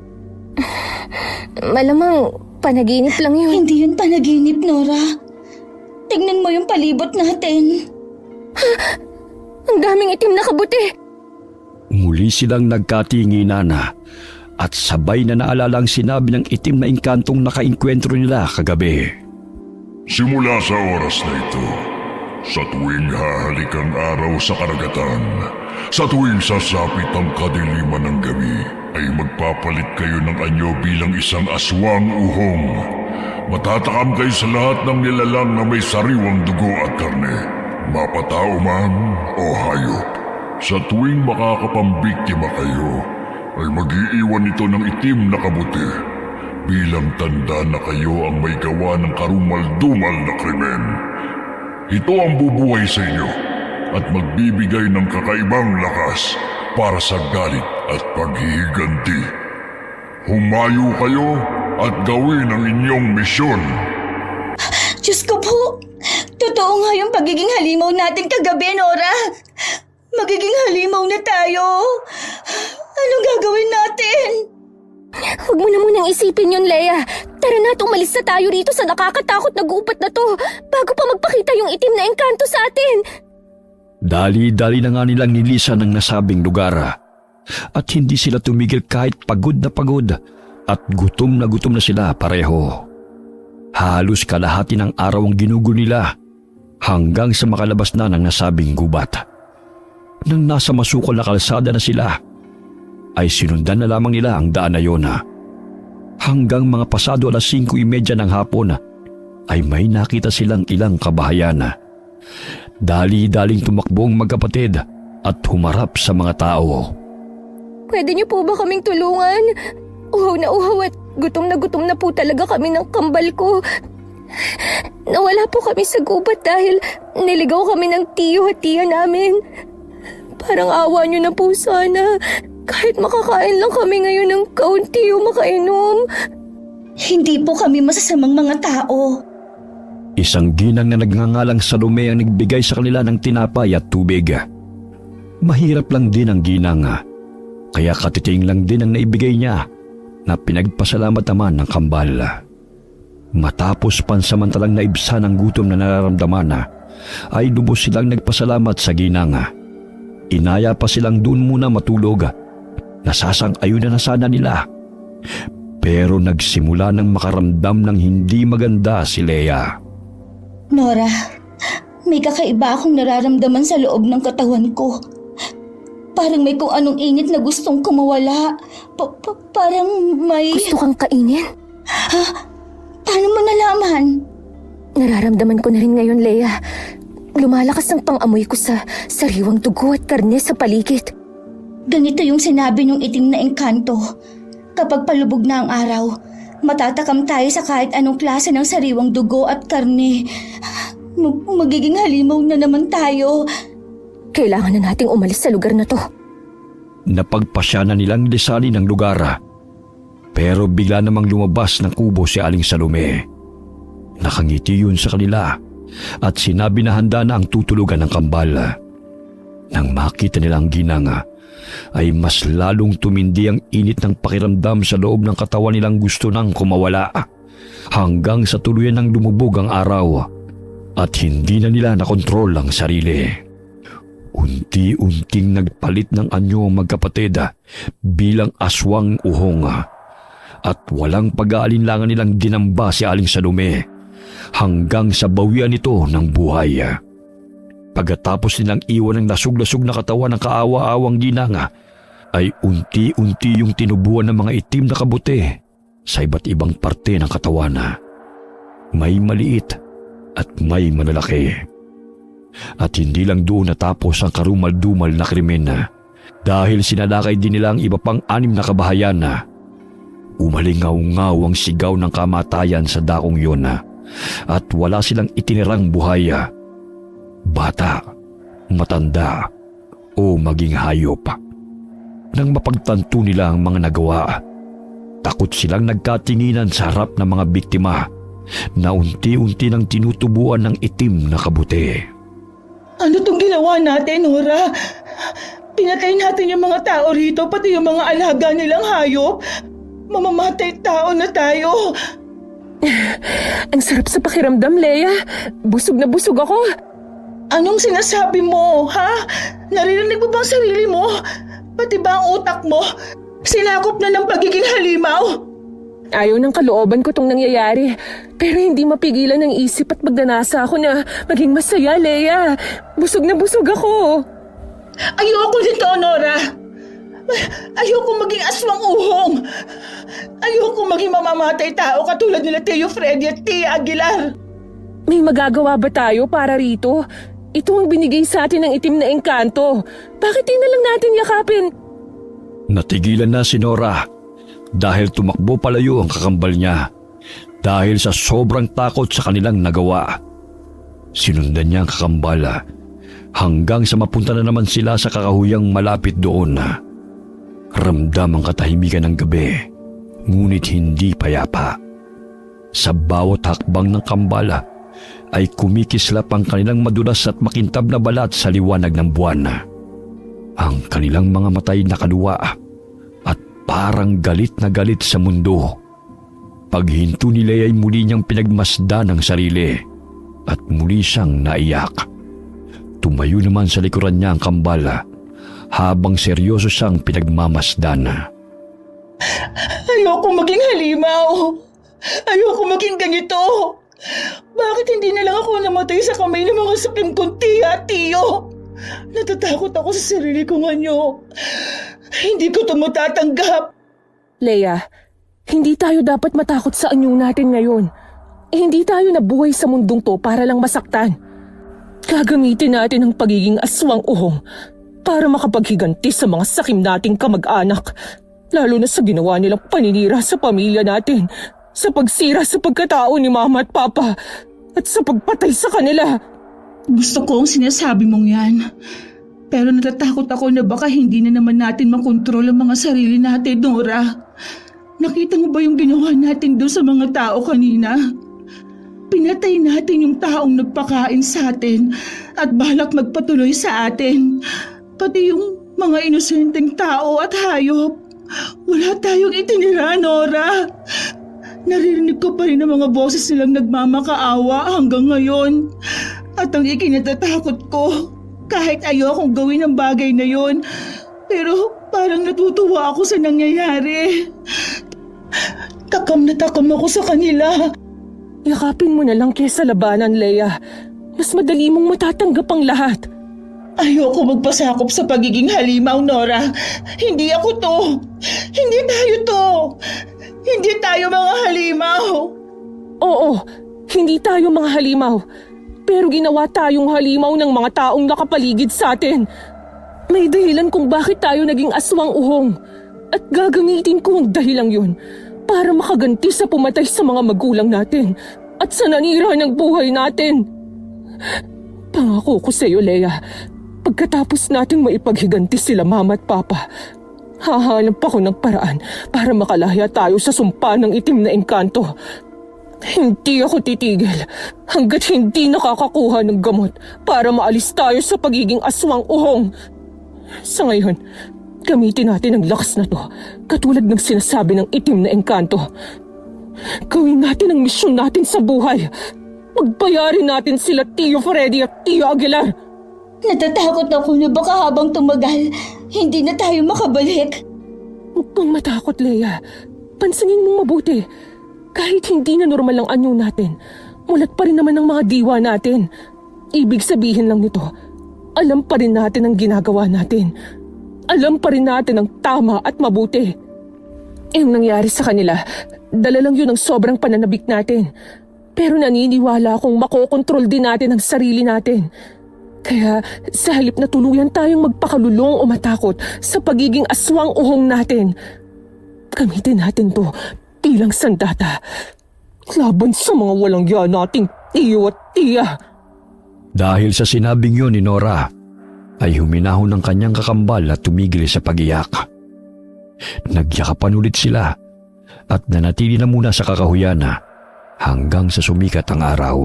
Malamang panaginip lang yun. Hindi yun panaginip, Nora. Tingnan mo yung palibot natin. Ang daming itim na kabuti. Muli silang nagkatinginan at sabay na naalala ang sinabi ng itim na engkantong nakainkwentro nila kagabi. Simula sa oras na ito, sa tuwing hahalik ang araw sa karagatan, sa tuwing sasapit ang kadiliman ng gabi, ay magpapalit kayo ng anyo bilang isang aswang uhong. Matatakam kayo sa lahat ng nilalang na may sariwang dugo at karne, mapatao man o hayop. Sa tuwing makakapambiktima kayo, ay mag-iiwan ito ng itim na kabuti. Bilang tanda na kayo ang may gawa ng karumal-dumal na krimen. Ito ang bubuhay sa inyo at magbibigay ng kakaibang lakas para sa galit at paghihiganti. Humayo kayo at gawin ang inyong misyon. Diyos ko po, totoo nga yung pagiging halimaw natin kagabi, Nora. Magiging halimaw na tayo. Anong gagawin natin? Huwag mo na munang isipin yun, Leia. Tara na at umalis na tayo rito sa nakakatakot na gubat na to bago pa magpakita yung itim na engkanto sa atin. Dali-dali na nga nilang nilisan ang nasabing lugar at hindi sila tumigil kahit pagod at gutom na sila pareho. Halos kalahati ng araw ang ginugol nila hanggang sa makalabas na ng nasabing gubat. Nang nasa masukal na kalsada na sila, ay sinundan na lamang nila ang daan na yun. Hanggang mga pasado 5:30 ng hapon ay may nakita silang ilang kabahayan. Dali-daling tumakbo ang magkapatid at humarap sa mga tao. Pwede niyo po ba kaming tulungan? Uhaw at gutom na po talaga kami ng kambal ko. Nawala po kami sa gubat dahil niligaw kami ng tiyo at tiya namin. Parang awa niyo na po sana. Kahit makakain lang kami ngayon ng kaunti o makainom. Hindi po kami masasamang mga tao. Isang ginang na nagngangalang Salome ang nagbigay sa kanila ng tinapay at tubig. Mahirap lang din ang ginang, kaya katiting lang din ang naibigay niya na pinagpasalamat naman ng kambal. Matapos pansamantalang naibsan ang gutom na nararamdaman, ay lubos silang nagpasalamat sa ginang. Inaya pa silang doon muna matulog. Nasasang-ayunan na sana nila. Pero nagsimula ng makaramdam ng hindi maganda si Leia. Nora, may kakaiba akong nararamdaman sa loob ng katawan ko. Parang may kung anong init na gustong kumawala. Parang may... Gusto kang kainin? Paano mo nalaman? Nararamdaman ko na rin ngayon, Leia. Lumalakas ang pang-amoy ko sa sariwang dugo at karne sa paligid. Ganito yung sinabi ng itim na engkanto. Kapag palubog na ang araw, matatakam tayo sa kahit anong klase ng sariwang dugo at karne. Magiging halimaw na naman tayo. Kailangan na nating umalis sa lugar na to. Napagpasya na nilang lisanin ang lugar. Pero bigla namang lumabas ng kubo si Aling Salome. Nakangiti yun sa kanila at sinabi na handa na ang tutulugan ng kambal. Nang makita nilang ginang, ay mas lalong tumindi ang init ng pakiramdam sa loob ng katawan nilang gusto nang kumawala. Hanggang sa tuluyan ng lumubog ang araw at hindi na nila nakontrol ang sarili. Unti-unting nagpalit ng anyo ang magkapatid bilang aswang uhong at walang pag-aalinlangan nilang dinamba si Aling Salome hanggang sa bawian nito ng buhay. Pagkatapos nilang iwan ng lasug-lasug na katawan ng kaawa-awang ginang, ay unti-unti yung tinubuan ng mga itim na kabuti sa iba't ibang parte ng katawan. May maliit at may malalaki. At hindi lang doon natapos ang karumal-dumal na krimen dahil sinalakay din nila ang iba pang 6 na kabahayan. Umalingaw-ngaw ang sigaw ng kamatayan sa dakong yun at wala silang itinirang buhay. Bata, matanda, o maging hayop. Nang mapagtanto nila ang mga nagawa, takot silang nagkatinginan sa harap ng mga biktima na unti-unti nang tinutubuan ng itim na kabuti. Ano tong ginawa natin, Nora? Pinatay natin yung mga tao rito, pati yung mga alaga nilang hayop. Mamamatay tao na tayo. Ang sarap sa pakiramdam, Leia. Busog na busog ako. Anong sinasabi mo, ha? Naririnig mo bang sarili mo? Pati ba ang utak mo? Sinakop na ng pagiging halimaw? Ayaw ng kalooban ko tong nangyayari. Pero hindi mapigilan ng isip at pagdanasa ako na maging masaya, Leia. Busog na busog ako. Ayoko nito, Nora. Ayoko maging aswang uhong. Ayoko maging mamamatay tao katulad nila Tio Freddy at Tia Aguilar. May magagawa ba tayo para rito? Ito ang binigay sa atin ng itim na engkanto. Bakit di na lang natin yakapin? Natigilan na si Nora dahil tumakbo palayo ang kakambal niya dahil sa sobrang takot sa kanilang nagawa. Sinundan niya ang kakambal hanggang sa mapunta na naman sila sa kakahuyang malapit doon. Ramdam ang katahimikan ng gabi, ngunit hindi payapa. Sa bawat hakbang ng kambal ay kumikislap ang kanilang madulas at makintab na balat sa liwanag ng buwan. Ang kanilang mga matay nakaluwa at parang galit na galit sa mundo. Paghinto nila ay muli niyang pinagmasdan ang sarili at muli siyang naiyak. Tumayo naman sa likuran niya ang kambal habang seryoso siyang pinagmamasdan. Ayoko maging halimaw. Ayoko maging ganito. Bakit hindi na lang ako namatay sa kamay ng mga sakim kong tiya at tiyo? Natatakot ako sa sarili kong anyo. Hindi ko ito matatanggap. Leia, hindi tayo dapat matakot sa anyo natin ngayon. Hindi tayo nabuhay sa mundong to para lang masaktan. Gagamitin natin ang pagiging aswang uhong para makapaghiganti sa mga sakim nating kamag-anak. Lalo na sa ginawa nilang paninira sa pamilya natin, sa pagsira sa pagkatao ni Mama at Papa, at sa pagpatay sa kanila. Gusto ko ang sinasabi mong yan. Pero natatakot ako na baka hindi na naman natin makontrol ang mga sarili natin, Nora. Nakita mo ba yung ginawa natin doon sa mga tao kanina? Pinatay natin yung taong nagpakain sa atin at balak magpatuloy sa atin. Pati yung mga inosenteng tao at hayop. Wala tayong itinira, Nora. Naririnig ko pa rin ang mga boses nilang nagmamakaawa hanggang ngayon. At ang ikinatatakot ko, kahit ayokong gawin ang bagay na yon, pero parang natutuwa ako sa nangyayari. Takam na takam ako sa kanila. Yakapin mo na lang kesa labanan, Leia. Mas madali mong matatanggap ang lahat. Ayoko magpasakop sa pagiging halimaw, Nora. Hindi ako to. Hindi tayo to. Hindi tayo mga halimaw. Oo, hindi tayo mga halimaw. Pero ginawa tayong halimaw ng mga taong nakapaligid sa atin. May dahilan kung bakit tayo naging aswang uhong. At gagamitin ko ang dahilang yun para makaganti sa pumatay sa mga magulang natin at sa nanira ng buhay natin. Pangako ko sa iyo, Leia, pagkatapos nating maipaghiganti sila Mama at Papa, hahanap ako ng paraan para makalahya tayo sa sumpa ng itim na engkanto. Hindi ako titigil hanggat hindi nakakakuha ng gamot para maalis tayo sa pagiging aswang uhong. Sa ngayon, gamitin natin ang lakas na to katulad ng sinasabi ng itim na engkanto. Gawin natin ang misyon natin sa buhay. Pagbayarin natin sila Tio Freddy at Tio Aguilar. Natatakot ako na baka habang tumagal, hindi na tayo makabalik. Huwag kang matakot, Leia. Pansinin mong mabuti. Kahit hindi na normal ang anyo natin, mulat pa rin naman ang mga diwa natin. Ibig sabihin lang nito, alam pa rin natin ang ginagawa natin. Alam pa rin natin ang tama at mabuti. Yung nangyari sa kanila, dala lang yun ang sobrang pananabik natin. Pero naniniwala akong makokontrol din natin ang sarili natin. Kaya sa halip na tuluyan tayong magpakalulong o matakot sa pagiging aswang uhong natin, gamitin natin to bilang sandata laban sa mga walang yan nating tiyo at tiya. Dahil sa sinabing yun ni Nora, ay huminahon ng kanyang kakambal at tumigil sa pag-iyak. Nagyakapan ulit sila at nanatili na muna sa kakahuyan hanggang sa sumikat ang araw.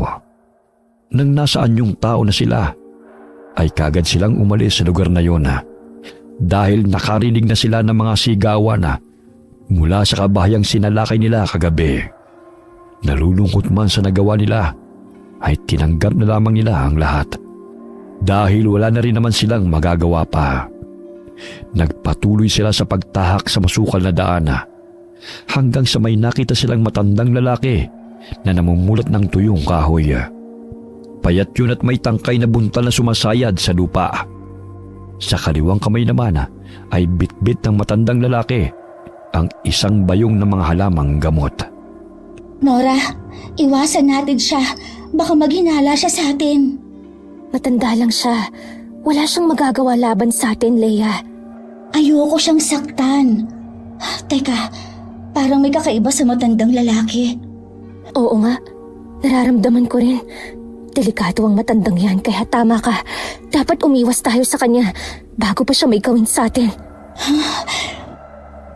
Nang nasaan yung tao na sila, ay kagad silang umalis sa lugar na yon dahil nakarinig na sila ng mga sigawan mula sa kabahayang sinalakay nila kagabi. Nalulungkot man sa nagawa nila, ay tinanggap na lamang nila ang lahat dahil wala na rin naman silang magagawa pa. Nagpatuloy sila sa pagtahak sa masukal na daan hanggang sa may nakita silang matandang lalaki na namumulat ng tuyong kahoy. Payat yun at may tangkay na buntal na sumasayad sa lupa. Sa kaliwang kamay naman ay bitbit ng matandang lalaki ang isang bayong ng mga halamang gamot. Nora, iwasan natin siya. Baka maghinala siya sa atin. Matanda lang siya. Wala siyang magagawa laban sa atin, Leia. Ayoko siyang saktan. Teka, parang may kakaiba sa matandang lalaki. Oo nga, nararamdaman ko rin. Delikado ang matandang yan kaya tama ka. Dapat umiwas tayo sa kanya bago pa siya may gawin sa atin.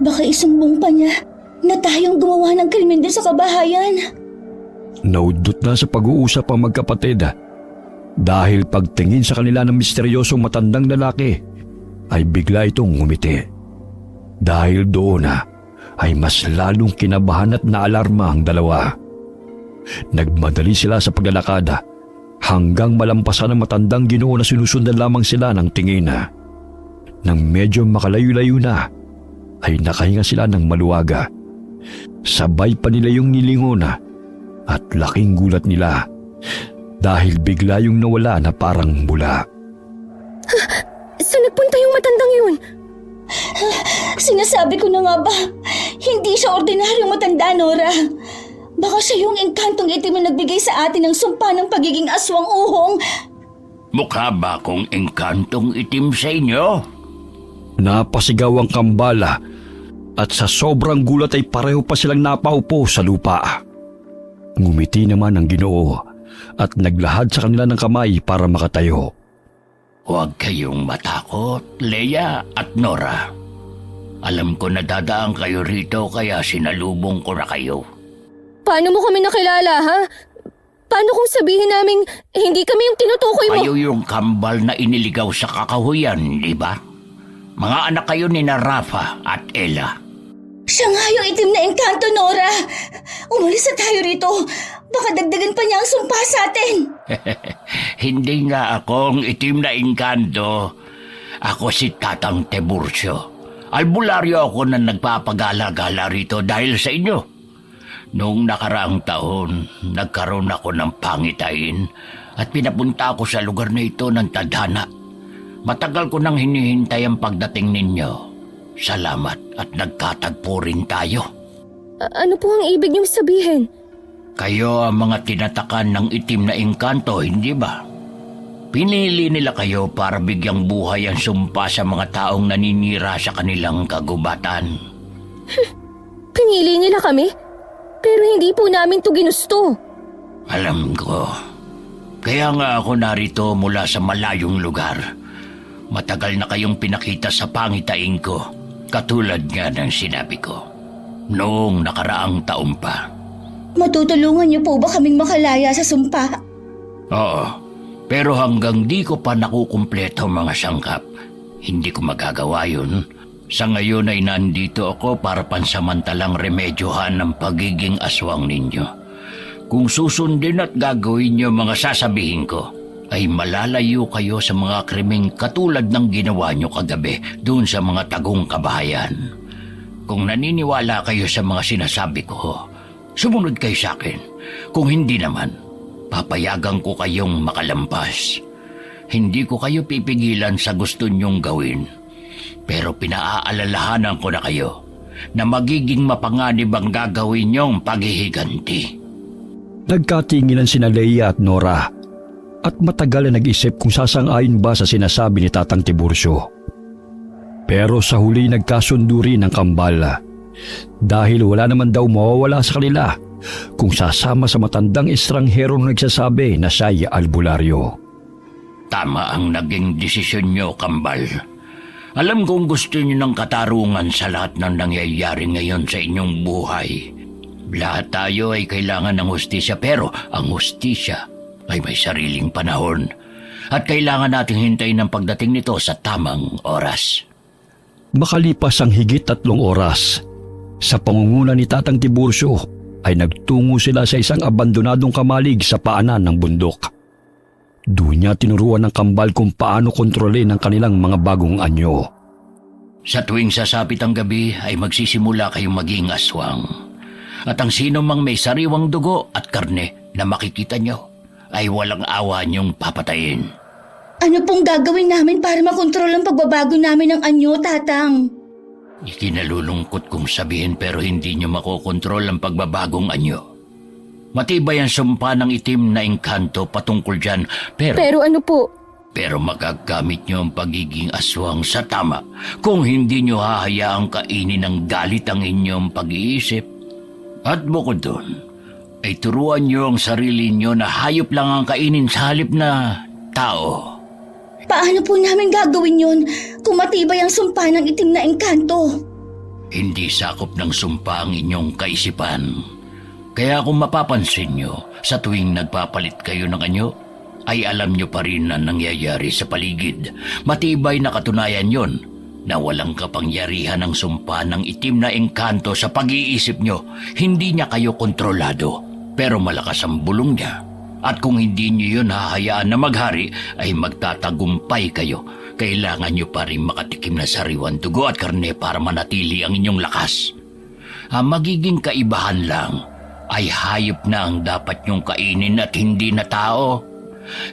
Baka isumbong pa niya na tayong gumawa ng krimen din sa kabahayan. Naudot na sa pag-uusap ang magkapatid dahil pagtingin sa kanila ng misteryosong matandang lalaki ay bigla itong ngumiti. Dahil doon ay mas lalong kinabahan at naalarma ang dalawa. Nagmadali sila sa paglalakad hanggang malampasan ng matandang Ginoo na sinusundan lamang sila ng tingin. Nang medyo makalayo-layo na, ay nakahinga sila ng maluwaga. Sabay pa nila yung nilingon at laking gulat nila dahil bigla yung nawala na parang bula. Saan nagpunta yung matandang yun? Sinasabi ko na nga ba, hindi siya ordinaryong matanda, Nora. Baka siya yung engkantong itim na nagbigay sa atin ng sumpa ng pagiging aswang uhong. Mukha ba akong engkantong itim sa inyo? Napasigaw ang kambal at sa sobrang gulat ay pareho pa silang napaupo sa lupa. Ngumiti naman ang Ginoo at naglahad sa kanila ng kamay para makatayo. Huwag kayong matakot, Leia at Nora. Alam ko na dadaan kayo rito kaya sinalubong ko na kayo. Paano mo kami nakilala, ha? Paano kung sabihin naming hindi kami yung tinutukoy mo? Kayo yung kambal na iniligaw sa kakahuyan, di ba? Mga anak kayo ni na Rafa at Ella. Siya nga yung itim na engkanto, Nora. Umalis na tayo rito. Baka dagdagan pa niya ang sumpa sa atin. Hindi nga akong itim na engkanto. Ako si Tatang Tiburcio. Albularyo ako na nagpapagala-gala rito dahil sa inyo. Noong nakaraang taon, nagkaroon ako ng pangitain at pinapunta ako sa lugar na ito ng tadhana. Matagal ko nang hinihintay ang pagdating ninyo. Salamat at nagkatagpo rin tayo. Ano po ang ibig niyong sabihin? Kayo ang mga tinatakan ng itim na engkanto, hindi ba? Pinili nila kayo para bigyang buhay ang sumpa sa mga taong naninira sa kanilang kagubatan. Pinili nila kami? Pero hindi po namin to ginusto. Alam ko. Kaya nga ako narito mula sa malayong lugar. Matagal na kayong pinakita sa pangitain ko, katulad nga ng sinabi ko. Noong nakaraang taon pa. Matutulungan niyo po ba kaming makalaya sa sumpa? Oo, pero hanggang di ko pa nakukumpleto ang mga sangkap, hindi ko magagawa yun. Sa ngayon ay nandito ako para pansamantalang remedyohan ang pagiging aswang ninyo. Kung susundin at gagawin niyo mga sasabihin ko, ay malalayo kayo sa mga krimeng katulad ng ginawa niyo kagabi doon sa mga tagong kabahayan. Kung naniniwala kayo sa mga sinasabi ko, sumunod kayo sa akin. Kung hindi naman, papayagan ko kayong makalampas. Hindi ko kayo pipigilan sa gusto niyong gawin. Pero pinaaalalahanan ko na kayo na magiging mapanganib ang gagawin niyong paghihiganti. Nagkatinginan sina Leia at Nora at matagal na nag-isip kung sasang-ayon ba sa sinasabi ni Tatang Tiburcio. Pero sa huli nagkasundo rin ang kambal dahil wala naman daw mawawala sa kanila kung sasama sa matandang estrangherong nagsasabi na siya'y albularyo. Tama ang naging desisyon niyo, kambal. Alam kong gusto niyo ng katarungan sa lahat ng nangyayari ngayon sa inyong buhay. Lahat tayo ay kailangan ng hustisya, pero ang hustisya ay may sariling panahon. At kailangan nating hintayin ang pagdating nito sa tamang oras. Makalipas ang higit 3 oras, sa pangunguna ni Tatang Tiburcio ay nagtungo sila sa isang abandonadong kamalig sa paanan ng bundok. Doon niya tinuruan ng kambal kung paano kontrolin ang kanilang mga bagong anyo. Sa tuwing sasapit ang gabi ay magsisimula kayong maging aswang. At ang sino mang may sariwang dugo at karne na makikita nyo ay walang awa niyong papatayin. Ano pong gagawin namin para makontrol ang pagbabago namin ng anyo, Tatang? Ikinalulungkot kong sabihin pero hindi nyo makokontrol ang pagbabagong anyo. Matibay ang sumpa ng itim na engkanto patungkol dyan, Pero ano po? pero magagamit nyo ang pagiging aswang sa tama kung hindi nyo hahayaang kainin ng galit ang inyong pag-iisip. At bukod doon, ay turuan nyo ang sarili nyo na hayop lang ang kainin sa halip na tao. Paano po namin gagawin yun kung matibay ang sumpa ng itim na engkanto? Hindi sakop ng sumpa ang inyong kaisipan. Kaya kung mapapansin nyo, sa tuwing nagpapalit kayo ng anyo, ay alam nyo pa rin ang nangyayari sa paligid. Matibay na katunayan yon na walang kapangyarihan ng sumpa ng itim na engkanto sa pag-iisip nyo. Hindi niya kayo kontrolado, pero malakas ang bulong niya. At kung hindi nyo yun hahayaan na maghari, ay magtatagumpay kayo. Kailangan nyo pa rin makatikim na sariwan dugo at karne para manatili ang inyong lakas. Ang magiging kaibahan lang ay hayop na ang dapat nyong kainin at hindi na tao.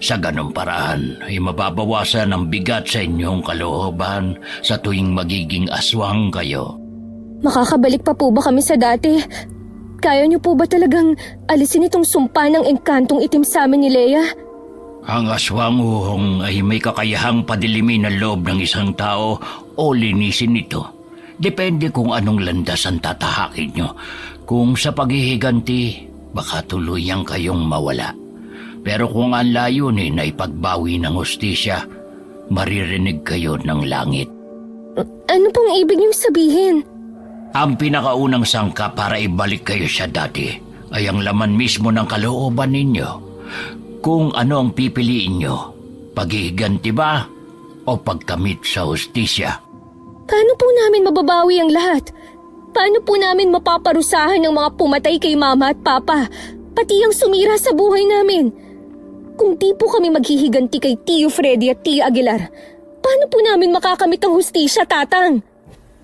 Sa ganong paraan ay mababawasan ang bigat sa inyong kalooban sa tuwing magiging aswang kayo. Makakabalik pa po ba kami sa dati? Kaya niyo po ba talagang alisin itong sumpa ng engkantong itim sa amin ni Leia? Ang aswang uhong ay may kakayahang padilimin ang loob ng isang tao o linisin ito. Depende kung anong landas ang tatahakin nyo. Kung sa paghihiganti, baka tuluyang kayong mawala. Pero kung ang layunin ay pagbawi ng hustisya, maririnig kayo ng langit. Ano pong ibig niyong sabihin? Ang pinakaunang sangka para ibalik kayo sa dati ay ang laman mismo ng kalooban ninyo. Kung ano ang pipiliin nyo, paghihiganti ba o pagkamit sa hustisya? Paano po namin mababawi ang lahat? Paano po namin mapaparusahan ng mga pumatay kay Mama at Papa, pati ang sumira sa buhay namin? Kung di po kami maghihiganti kay Tio Freddy at Tia Aguilar, paano po namin makakamit ang hustisya, Tatang?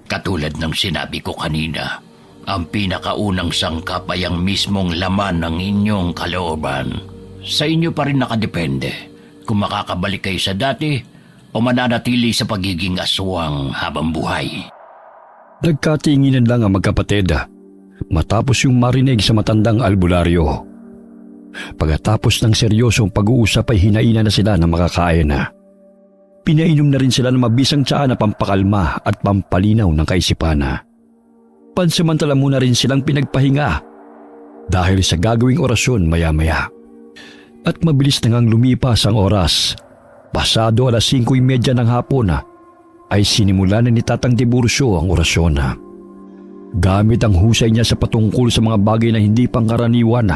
Katulad ng sinabi ko kanina, ang pinakaunang sangkap ay ang mismong laman ng inyong kalooban. Sa inyo pa rin nakadepende kung makakabalik kayo sa dati o mananatili sa pagiging aswang habang buhay. Nagkatinginan lang ang magkapatid matapos yung marinig sa matandang albularyo. Pagkatapos ng seryosong pag-uusap ay hinainan na sila ng makakain. Pinainom na rin sila ng mabisang tsaa na pampakalma at pampalinaw ng kaisipan. Pansamantala muna rin silang pinagpahinga dahil sa gagawing orasyon maya-maya. At mabilis na ngang lumipas ang oras. Pasado 5:30 ng hapon ay sinimula na ni Tatang Tiburcio ang orasyon. Gamit ang husay niya sa patungkol sa mga bagay na hindi pangkaraniwan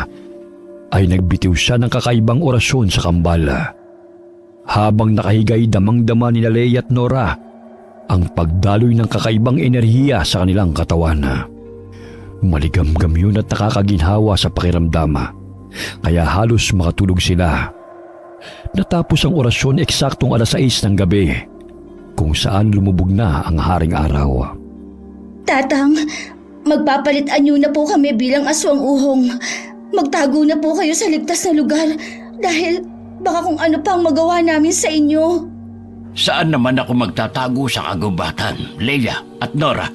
ay nagbitiw siya ng kakaibang orasyon sa kambal. Habang nakahigay damang-dama ni Leia at Nora ang pagdaloy ng kakaibang enerhiya sa kanilang katawan. Maligamgam yun at nakakaginhawa sa pakiramdam. Kaya halos makatulog sila. Natapos ang orasyon eksaktong 6:00 ng gabi, kung saan lumubog na ang haring araw. Tatang, magpapalitan niyo na po kami bilang aswang uhong. Magtago na po kayo sa ligtas na lugar dahil baka kung ano pang magawa namin sa inyo. Saan naman ako magtatago sa kagubatan, Leia at Nora?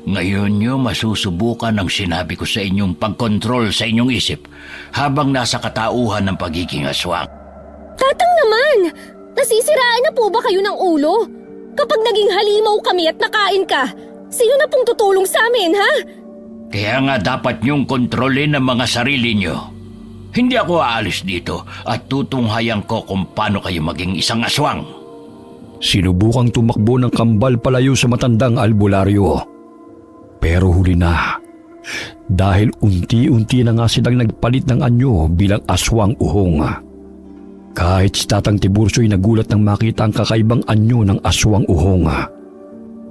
Ngayon nyo masusubukan ang sinabi ko sa inyong pagkontrol sa inyong isip habang nasa katauhan ng pagiging aswang. Tatang naman! Nasisiraan na po ba kayo ng ulo? Kapag naging halimaw kami at nakain ka, sino na pong tutulong sa amin, ha? Kaya nga dapat nyong kontrolin ang mga sarili nyo. Hindi ako aalis dito at tutunghayan ko kung paano kayo maging isang aswang. Sinubukang tumakbo ng kambal palayo sa matandang albularyo. Pero huli na, dahil unti-unti na nga silang nagpalit ng anyo bilang aswang uhong. Kahit si Tatang Tiburcio ay nagulat nang makita ang kakaibang anyo ng aswang uhong.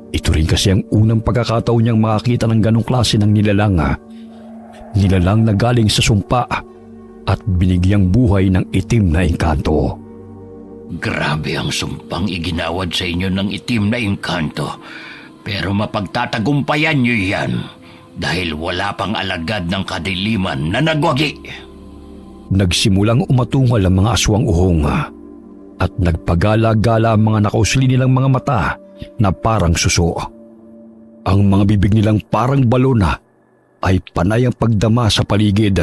Ito rin kasi ang unang pagkakataon niyang makakita ng ganong klase ng nilalang. Nilalang na galing sa sumpa at binigyang buhay ng itim na engkanto. Grabe ang sumpang iginawad sa inyo ng itim na engkanto. Pero mapagtatagumpayan nyo yan dahil wala pang alagad ng kadiliman na nagwagi. Nagsimulang umatungal ang mga aswang uhong at nagpagala-gala ang mga nakausli nilang mga mata na parang suso. Ang mga bibig nilang parang balon ay panay ang pagdama sa paligid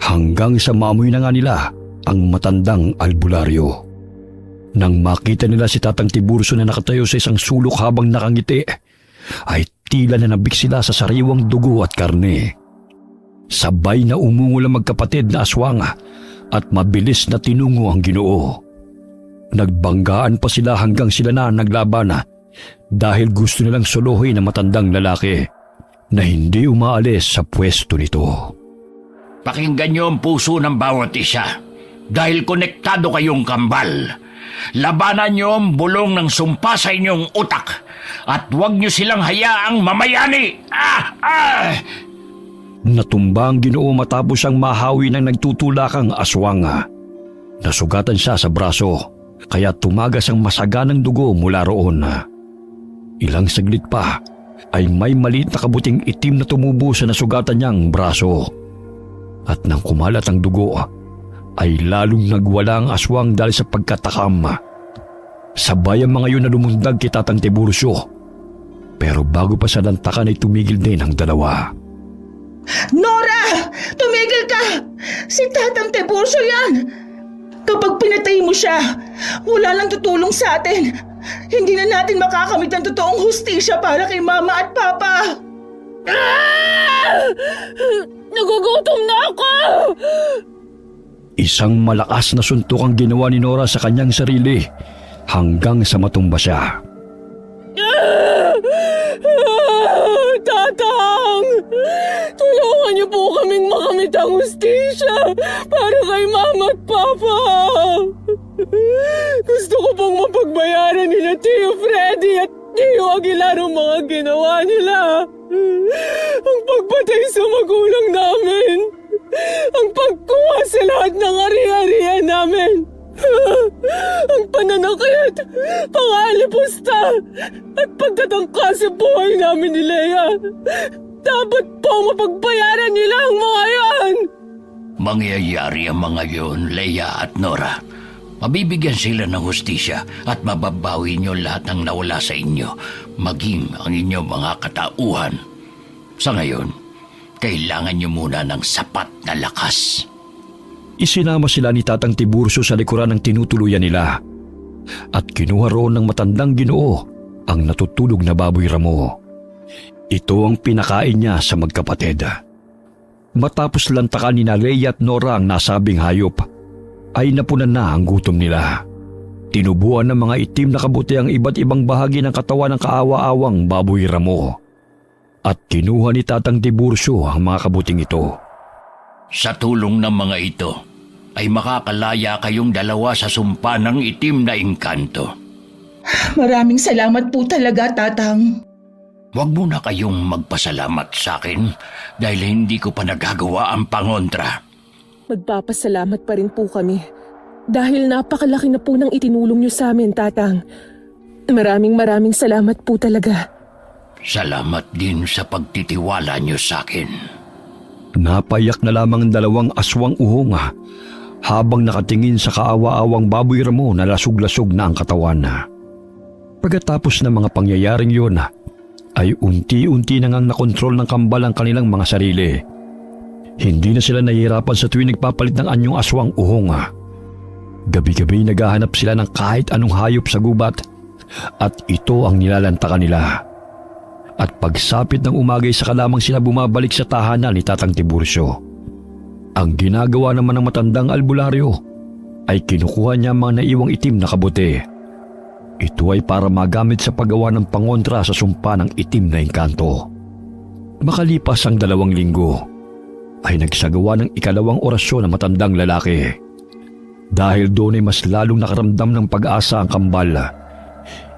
hanggang sa maamoy na nga nila ang matandang albularyo. Nang makita nila si Tatang Tiburcio na nakatayo sa isang sulok habang nakangiti, ay tila nanabik sila sa sariwang dugo at karne. Sabay na umungol ang magkapatid na aswang at mabilis na tinungo ang Ginoo. Nagbanggaan pa sila hanggang sila na naglaban dahil gusto nilang solohin ang matandang lalaki na hindi umaalis sa pwesto nito. Pakinggan nyo ang puso ng bawat isa dahil konektado kayong kambal. Labanan nyo ang bulong ng sumpa sa inyong utak at huwag nyo silang hayaang mamayani. Natumba ang Ginoo matapos ang mahawi ng nagtutulakang aswang. Nasugatan siya sa braso kaya tumagas ang masaganang dugo mula roon. Ilang saglit pa ay may maliit na kabuting itim na tumubo sa nasugatan niyang braso. At nang kumalat ang dugo, ay lalong nagwala ang aswang dahil sa pagkatakam. Sabay ang mga yun na lumundag kay Tatang Tiburcio. Pero bago pa sa lantakan ay tumigil din ang dalawa. Nora! Tumigil ka! Si Tatang Tiburcio yan! Kapag pinatay mo siya, wala nang tutulong sa atin. Hindi na natin makakamit ang totoong hustisya para kay Mama at Papa. Nagugutom na ako! Isang malakas na suntok ang ginawa ni Nora sa kanyang sarili hanggang sa matumba siya. Tatang! Tulungan niyo po kaming makamit ang hustisya para kay Mama at Papa! Gusto ko pong mapagbayaran nila Tio Freddy at Tio Aguilar ang mga ginawa nila. Ang pagpatay sa magulang namin. Ang pagkuha sa lahat ng ari-arian namin. Ang pananakit, pangalipusta, at pagtatangka sa buhay namin ni Leia. Dapat po mapagbayaran nila ang mga yan. Mangyayari ang mga yun, Leia at Nora. Mabibigyan sila ng hustisya at mababawi niyo lahat ng nawala sa inyo, maging ang inyong mga katauhan. Sa ngayon, kailangan niyo muna ng sapat na lakas. Isinama sila ni Tatang Tiburcio sa likuran ng tinutuluyan nila at kinuha roon ng matandang Ginoo ang natutulog na baboy ramo. Ito ang pinakain niya sa magkapatid. Matapos lantakan ni Leia at Nora ang nasabing hayop, ay napunan na ang gutom nila. Tinubuan ng mga itim na kabuti ang iba't ibang bahagi ng katawan ng kaawa-awang baboy ramo. At kinuha ni Tatang Tiburcio ang mga kabuting ito. Sa tulong ng mga ito, ay makakalaya kayong dalawa sa sumpa ng itim na engkanto. Maraming salamat po talaga, Tatang. Huwag mo na kayong magpasalamat sa akin dahil hindi ko pa nagagawa ang pangontra. Magpapasalamat pa rin po kami dahil napakalaki na po ng itinulong niyo sa amin, Tatang. Maraming salamat po talaga. Salamat din sa pagtitiwala niyo sa akin. Napayak na lamang ang dalawang aswang uhong habang nakatingin sa kaawa-awang baboy ramo na lasog-lasog na ang katawan. Pagkatapos ng mga pangyayaring yun, ay unti-unti na ngang nakontrol ng kambal ang kanilang mga sarili. Hindi na sila nahihirapan sa tuwing nagpapalit ng anyong aswang uhong. Gabi-gabi naghahanap sila ng kahit anong hayop sa gubat at ito ang nilalantakan nila. At pagsapit ng umagay saka lamang sila bumabalik sa tahanan ni Tatang Tiburcio. Ang ginagawa naman ng matandang albularyo ay kinukuha niya mga naiwang itim na kabuti. Ito ay para magamit sa paggawa ng pangontra sa sumpa ng itim na engkanto. Makalipas ang 2 linggo, ay nagsagawa ng ikalawang orasyon ng matandang lalaki. Dahil doon ay mas lalong nakaramdam ng pag-asa ang kambal.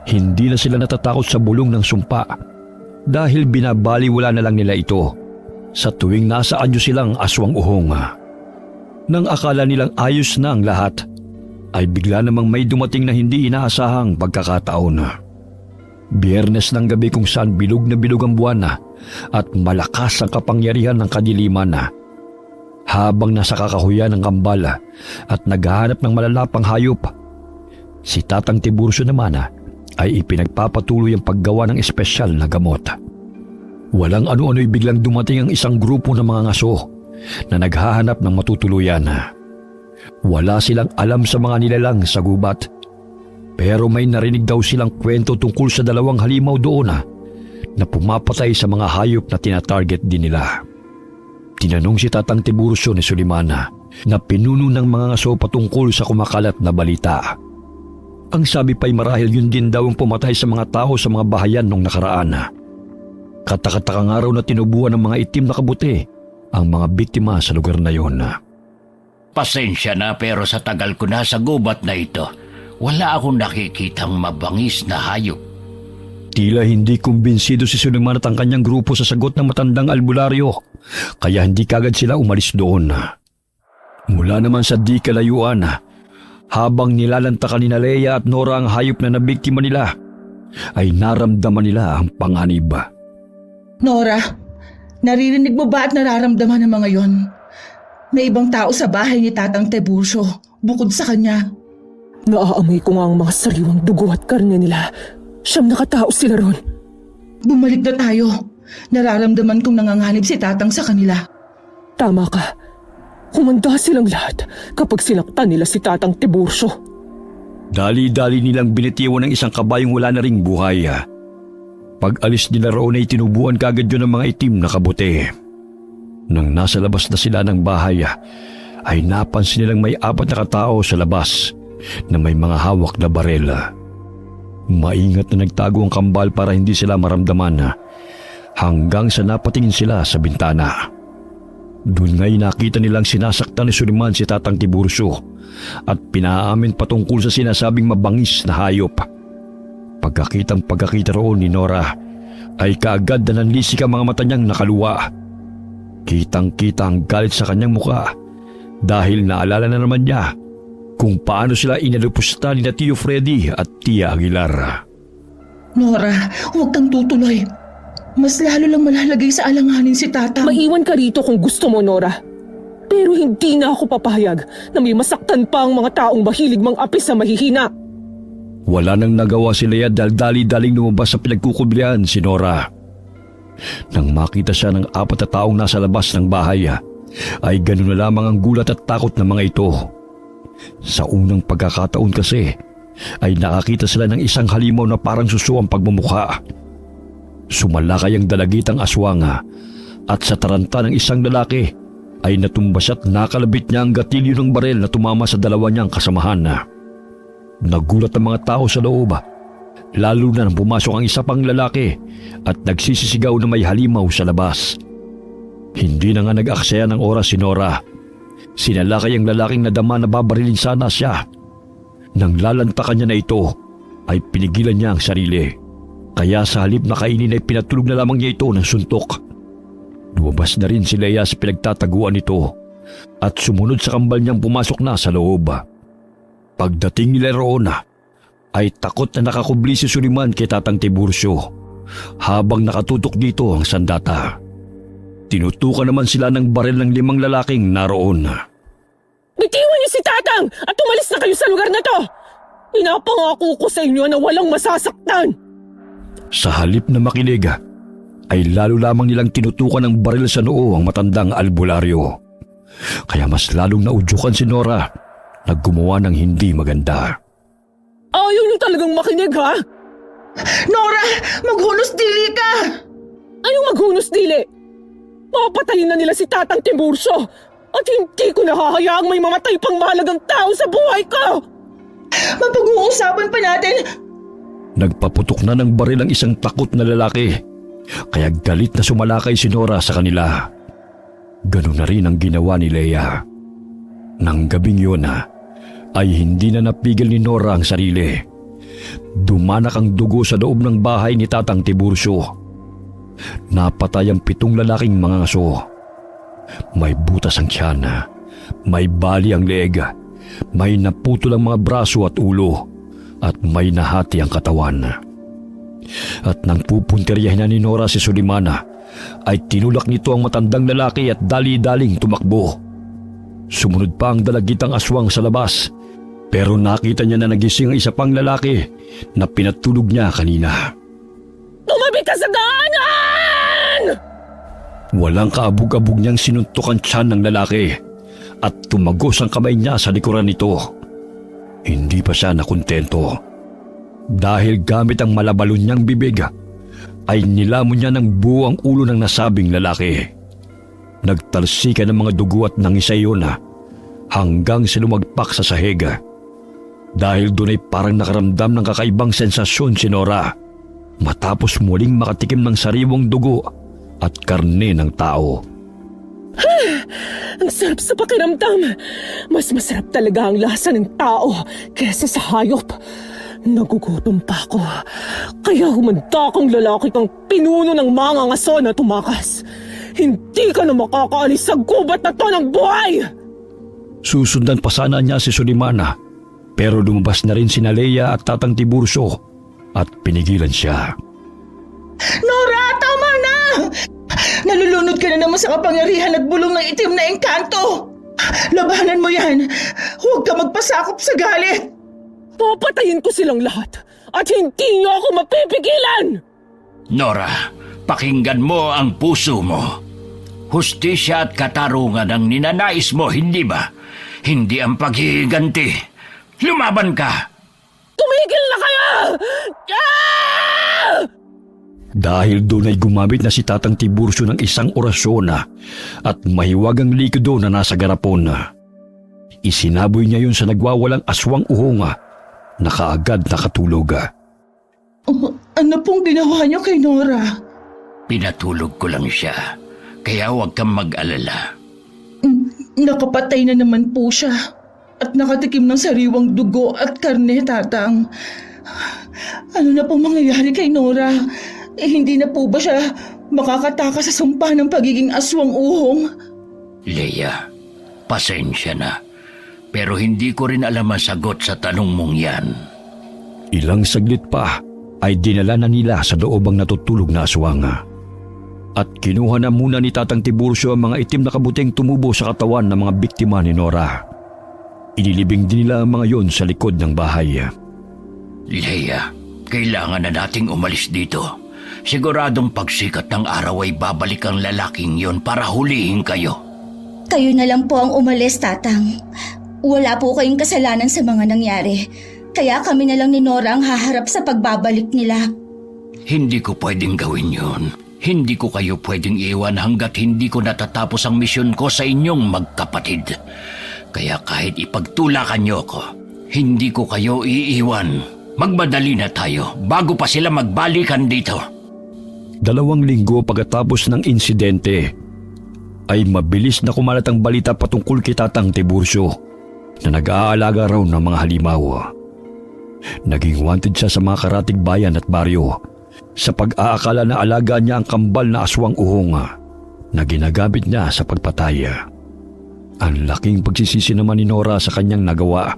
Hindi na sila natatakot sa bulong ng sumpa dahil binabaliwala na lang nila ito sa tuwing nasa anyo silang aswang uhong. Nang akala nilang ayos na ang lahat, ay bigla namang may dumating na hindi inaasahang pagkakataon. Biyernes ng gabi kung saan bilog na bilog ang buwan at malakas ang kapangyarihan ng kadiliman. Habang nasa kakahuyan ng kambal at naghahanap ng malalapang hayop, si Tatang Tiburcio naman ay ipinagpapatuloy ang paggawa ng espesyal na gamot. Walang ano-ano'y biglang dumating ang isang grupo ng mga ngaso na naghahanap ng matutuluyan. Wala silang alam sa mga nilalang sa gubat, pero may narinig daw silang kwento tungkol sa 2 halimaw doon na pumapatay sa mga hayop na tinatarget din nila. Tinanong si Tatang Tiburcio ni Sulimana na pinuno ng mga ngaso patungkol sa kumakalat na balita. Ang sabi pa'y marahil yun din daw ang pumatay sa mga tao sa mga bahayan nung nakaraan. Katakataka nga raw na tinubuan ng mga itim na kabuti ang mga biktima sa lugar na yon. Pasensya na pero sa tagal ko na sa gubat na ito, wala akong nakikitang mabangis na hayop. Tila hindi kumbinsido si Suleiman at ang kanyang grupo sa sagot ng matandang albularyo, kaya hindi kagad sila umalis doon. Mula naman sa di kalayuan, habang nilalantakan ni Leia at Nora ang hayop na nabiktima nila, ay naramdaman nila ang panganib. Nora, naririnig mo ba at nararamdaman ng mga yon? May ibang tao sa bahay ni Tatang Tiburcio, bukod sa kanya. Naaamoy ko nga ang mga sariwang dugo at karne nila. Siyam na katao sila ron. Bumalik na tayo. Nararamdaman kong nanganganib si Tatang sa kanila. Tama ka. Humanda silang lahat kapag sinaktan nila si Tatang Tiburcio. Dali-dali nilang binitiwan ng isang kabayong wala na ring buhay. Pag-alis nila roon ay tinubuan kagad yun ng mga itim na kabuti. Nang nasa labas na sila ng bahay, ay napansin nilang may 4 na katao sa labas na may mga hawak na barel. Maingat na nagtago ang kambal para hindi sila maramdaman hanggang sa napatingin sila sa bintana. Doon nga'y nakita nilang sinasaktan ni Suliman si Tatang Tiburcio at pinaamin patungkol sa sinasabing mabangis na hayop. Pagkakita roon ni Nora ay kaagad na nanlisik ang mga mata niyang nakaluwa. Kitang-kita ang galit sa kanyang muka dahil naalala na naman niya kung paano sila inalipusta ni Tio Freddy at Tia Aguilar. Nora, huwag kang tutuloy. Mas lalo lang malalagay sa alanganin si Tatang. Maiwan ka rito kung gusto mo, Nora. Pero hindi na ako papahayag na may masaktan pa ang mga taong mahilig mang-api sa mahihina. Wala nang nagawa si Lea dahil dali-daling lumabas sa pinagkukublihan si Nora. Nang makita siya ng 4 na taong nasa labas ng bahay, ay ganun na lamang ang gulat at takot ng mga ito. Sa unang pagkakataon kasi, ay nakakita sila ng isang halimaw na parang suso ang pagmumukha. Sumalakay ang dalagitang aswang at sa taranta ng isang lalaki ay natumbas at nakalabit niya ang gatilyo ng barel na tumama sa dalawa niyang kasamahan. Nagulat ang mga tao sa loob, lalo na nang pumasok ang isa pang lalaki at nagsisisigaw na may halimaw sa labas. Hindi na nga nag-aksaya ng oras si Nora. Sinalakay ang lalaking nadama na babarilin sana siya. Nang lalantakan niya na ito, ay pinigilan niya ang sarili. Kaya sa halip na kainin ay pinatulog na lamang niya ito ng suntok. Lumabas na rin si Lea sa pinagtataguan nito at sumunod sa kambal niyang pumasok na sa loob. Pagdating nila roon, ay takot na nakakubli si Suliman kay Tatang Tiburcio habang nakatutok dito ang sandata. Tinutukan naman sila ng baril ng 5 lalaking naroon. Bitiwan niyo si Tatang at umalis na kayo sa lugar na to! Pinapangako ko sa inyo na walang masasaktan! Sa halip na makinig, ay lalo lamang nilang tinutukan ng baril sa noo ang matandang albularyo. Kaya mas lalong naudyukan si Nora na gumawa ng hindi maganda. Ayaw niyo talagang makinig, ha? Nora, maghunos dili ka! Anong maghunos dili? Papatayin na nila si Tatang Tiburcio at hindi ko nahahayaang may mamatay pang mahalagang tao sa buhay ko! Mapag-uusapan pa natin. Nagpaputok na ng baril ang isang takot na lalaki, kaya galit na sumalakay si Nora sa kanila. Ganun na rin ang ginawa ni Lea. Nang gabing yun, ay hindi na napigil ni Nora ang sarili. Dumanak ang dugo sa loob ng bahay ni Tatang Tiburcio. Napatay ang 7 lalaking mga aso. May butas ang tiyan, may bali ang leeg, may naputol ang mga braso at ulo, at may nahati ang katawan. At nang pupuntiryahin na ni Nora si Sulimana, ay tinulak nito ang matandang lalaki at dali-daling tumakbo. Sumunod pa ang dalagitang aswang sa labas, pero nakita niya na nagising ang isa pang lalaki na pinatulog niya kanina. Tumabi ka sa daanan! Walang kaabog-abog niyang sinuntok ang tiyan ng lalaki at tumagos ang kamay niya sa likuran nito. Hindi pa siya nakontento. Dahil gamit ang malabalon niyang bibig, ay nilamon niya ng buo ang ulo ng nasabing lalaki. Nagtalsikan ng mga dugo at nangisay yun hanggang silumagpak sa sahig. Dahil doon ay parang nakaramdam ng kakaibang sensasyon si Nora matapos muling makatikim ng sariwang dugo at karne ng tao. Ang sarap sa pakiramdam. Mas masarap talaga ang lasa ng tao kesa sa hayop. Nagugutom pa ako. Kaya humanda kang lalaki kang pinuno ng mga ngaso na tumakas. Hindi ka na makakaalis sa gubat na to ng buhay! Susundan pa sana niya si Sulimana, pero lumabas na rin si Lea at Tatang Tiburcio at pinigilan siya. Nora, tama na! Nalulunod ka na naman sa kapangyarihan at bulong ng itim na engkanto. Labanan mo yan. Huwag ka magpasakop sa galit. Papatayin ko silang lahat at hindi niyo ako mapipigilan! Nora, pakinggan mo ang puso mo. Hustisya at katarungan ang ninanais mo, hindi ba? Hindi ang paghihiganti. Lumaban ka! Tumigil na kayo! Ah! Dahil doon ay gumamit na si Tatang Tiburcio ng isang orasyon at mahiwagang likido na nasa garapon. Isinaboy niya yun sa nagwawalang aswang uhong na kaagad nakatulog. Ano pong ginawa niyo kay Nora? Pinatulog ko lang siya. Kaya huwag kang mag-alala. Nakapatay na naman po siya at nakatikim ng sariwang dugo at karne, Tatang. Ano na pong mangyayari kay Nora? Hindi na po ba siya makakatakas sa sumpa ng pagiging aswang uhong? Leia, pasensya na. Pero hindi ko rin alam ang sagot sa tanong mong yan. Ilang saglit pa ay dinala na nila sa loob ang natutulog na aswang. At kinuha na muna ni Tatang Tiburcio ang mga itim na kabuting tumubo sa katawan ng mga biktima ni Nora. Inilibing din nila ang mga yon sa likod ng bahay. Leia, kailangan na nating umalis dito. Siguradong pagsikat ng araw ay babalik ang lalaking yon para hulihin kayo. Kayo na lang po ang umalis, Tatang. Wala po kayong kasalanan sa mga nangyari. Kaya kami na lang ni Nora ang haharap sa pagbabalik nila. Hindi ko pwedeng gawin yon. Hindi ko kayo pwedeng iwan hanggat hindi ko natatapos ang misyon ko sa inyong magkapatid. Kaya kahit ipagtulakan niyo ako, hindi ko kayo iiwan. Magmadali na tayo bago pa sila magbalikan dito. 2 linggo pagkatapos ng insidente, ay mabilis na kumalat ang balita patungkol kay Tatang Tiburcio na nag-aalaga raw ng mga halimaw. Naging wanted siya sa mga karatig bayan at baryo sa pag-aakala na alaga niya ang kambal na aswang uhong na ginagamit niya sa pagpatay. Ang laking pagsisisi naman ni Nora sa kanyang nagawa,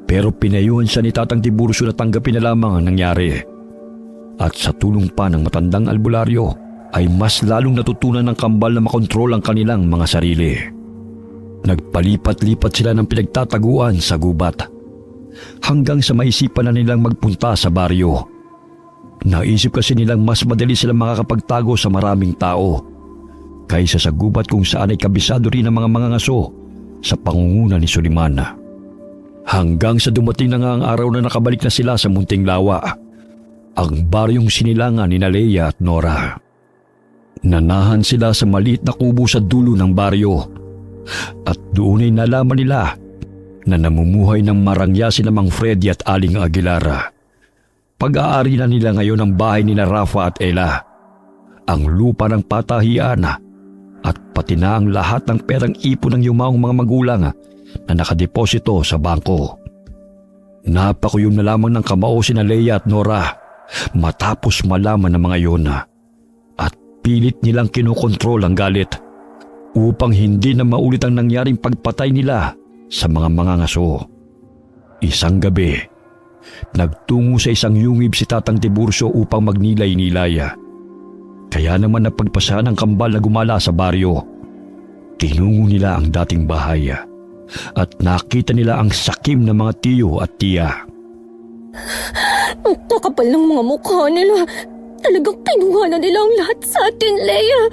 pero pinayuhan siya ni Tatang Tiburcio na tanggapin na lamang ang nangyari. At sa tulong pa ng matandang albularyo ay mas lalong natutunan ng kambal na makontrol ang kanilang mga sarili. Nagpalipat-lipat sila ng pinagtataguan sa gubat hanggang sa maisipan na nilang magpunta sa baryo. Naisip kasi nilang mas madali silang makakapagtago sa maraming tao kaysa sa gubat kung saan ay kabisado rin ang mga mangangaso sa pangunguna ni Soliman. Hanggang sa dumating na nga ang araw na nakabalik na sila sa munting lawa, ang baryong sinilangan ni Leia at Nora. Nanahan sila sa maliit na kubo sa dulo ng baryo at doon ay nalaman nila na namumuhay ng marangya sila Mang Freddy at Aling Aguilar. Pag-aari na nila ngayon ang bahay ni Rafa at Ella, ang lupa ng patahian at pati na ang lahat ng perang ipon ng yumaong mga magulang na nakadeposito sa bangko. Napakuyom na lamang ng kamao si Leia at Nora matapos malaman ng mga iyon at pilit nilang kinokontrol ang galit upang hindi na maulit ang nangyaring pagpatay nila sa mga mangangaso. Isang gabi, nagtungo sa isang yungib si Tatang Tiburcio upang magnilay-nilay. Kaya naman napagpasahan ng kambal na gumala sa baryo. Tinungo nila ang dating bahay at nakita nila ang sakim ng mga tiyo at tiya. Ang kakapal ng mga mukha nila. Talagang kinuha na nila ang lahat sa atin, Leia.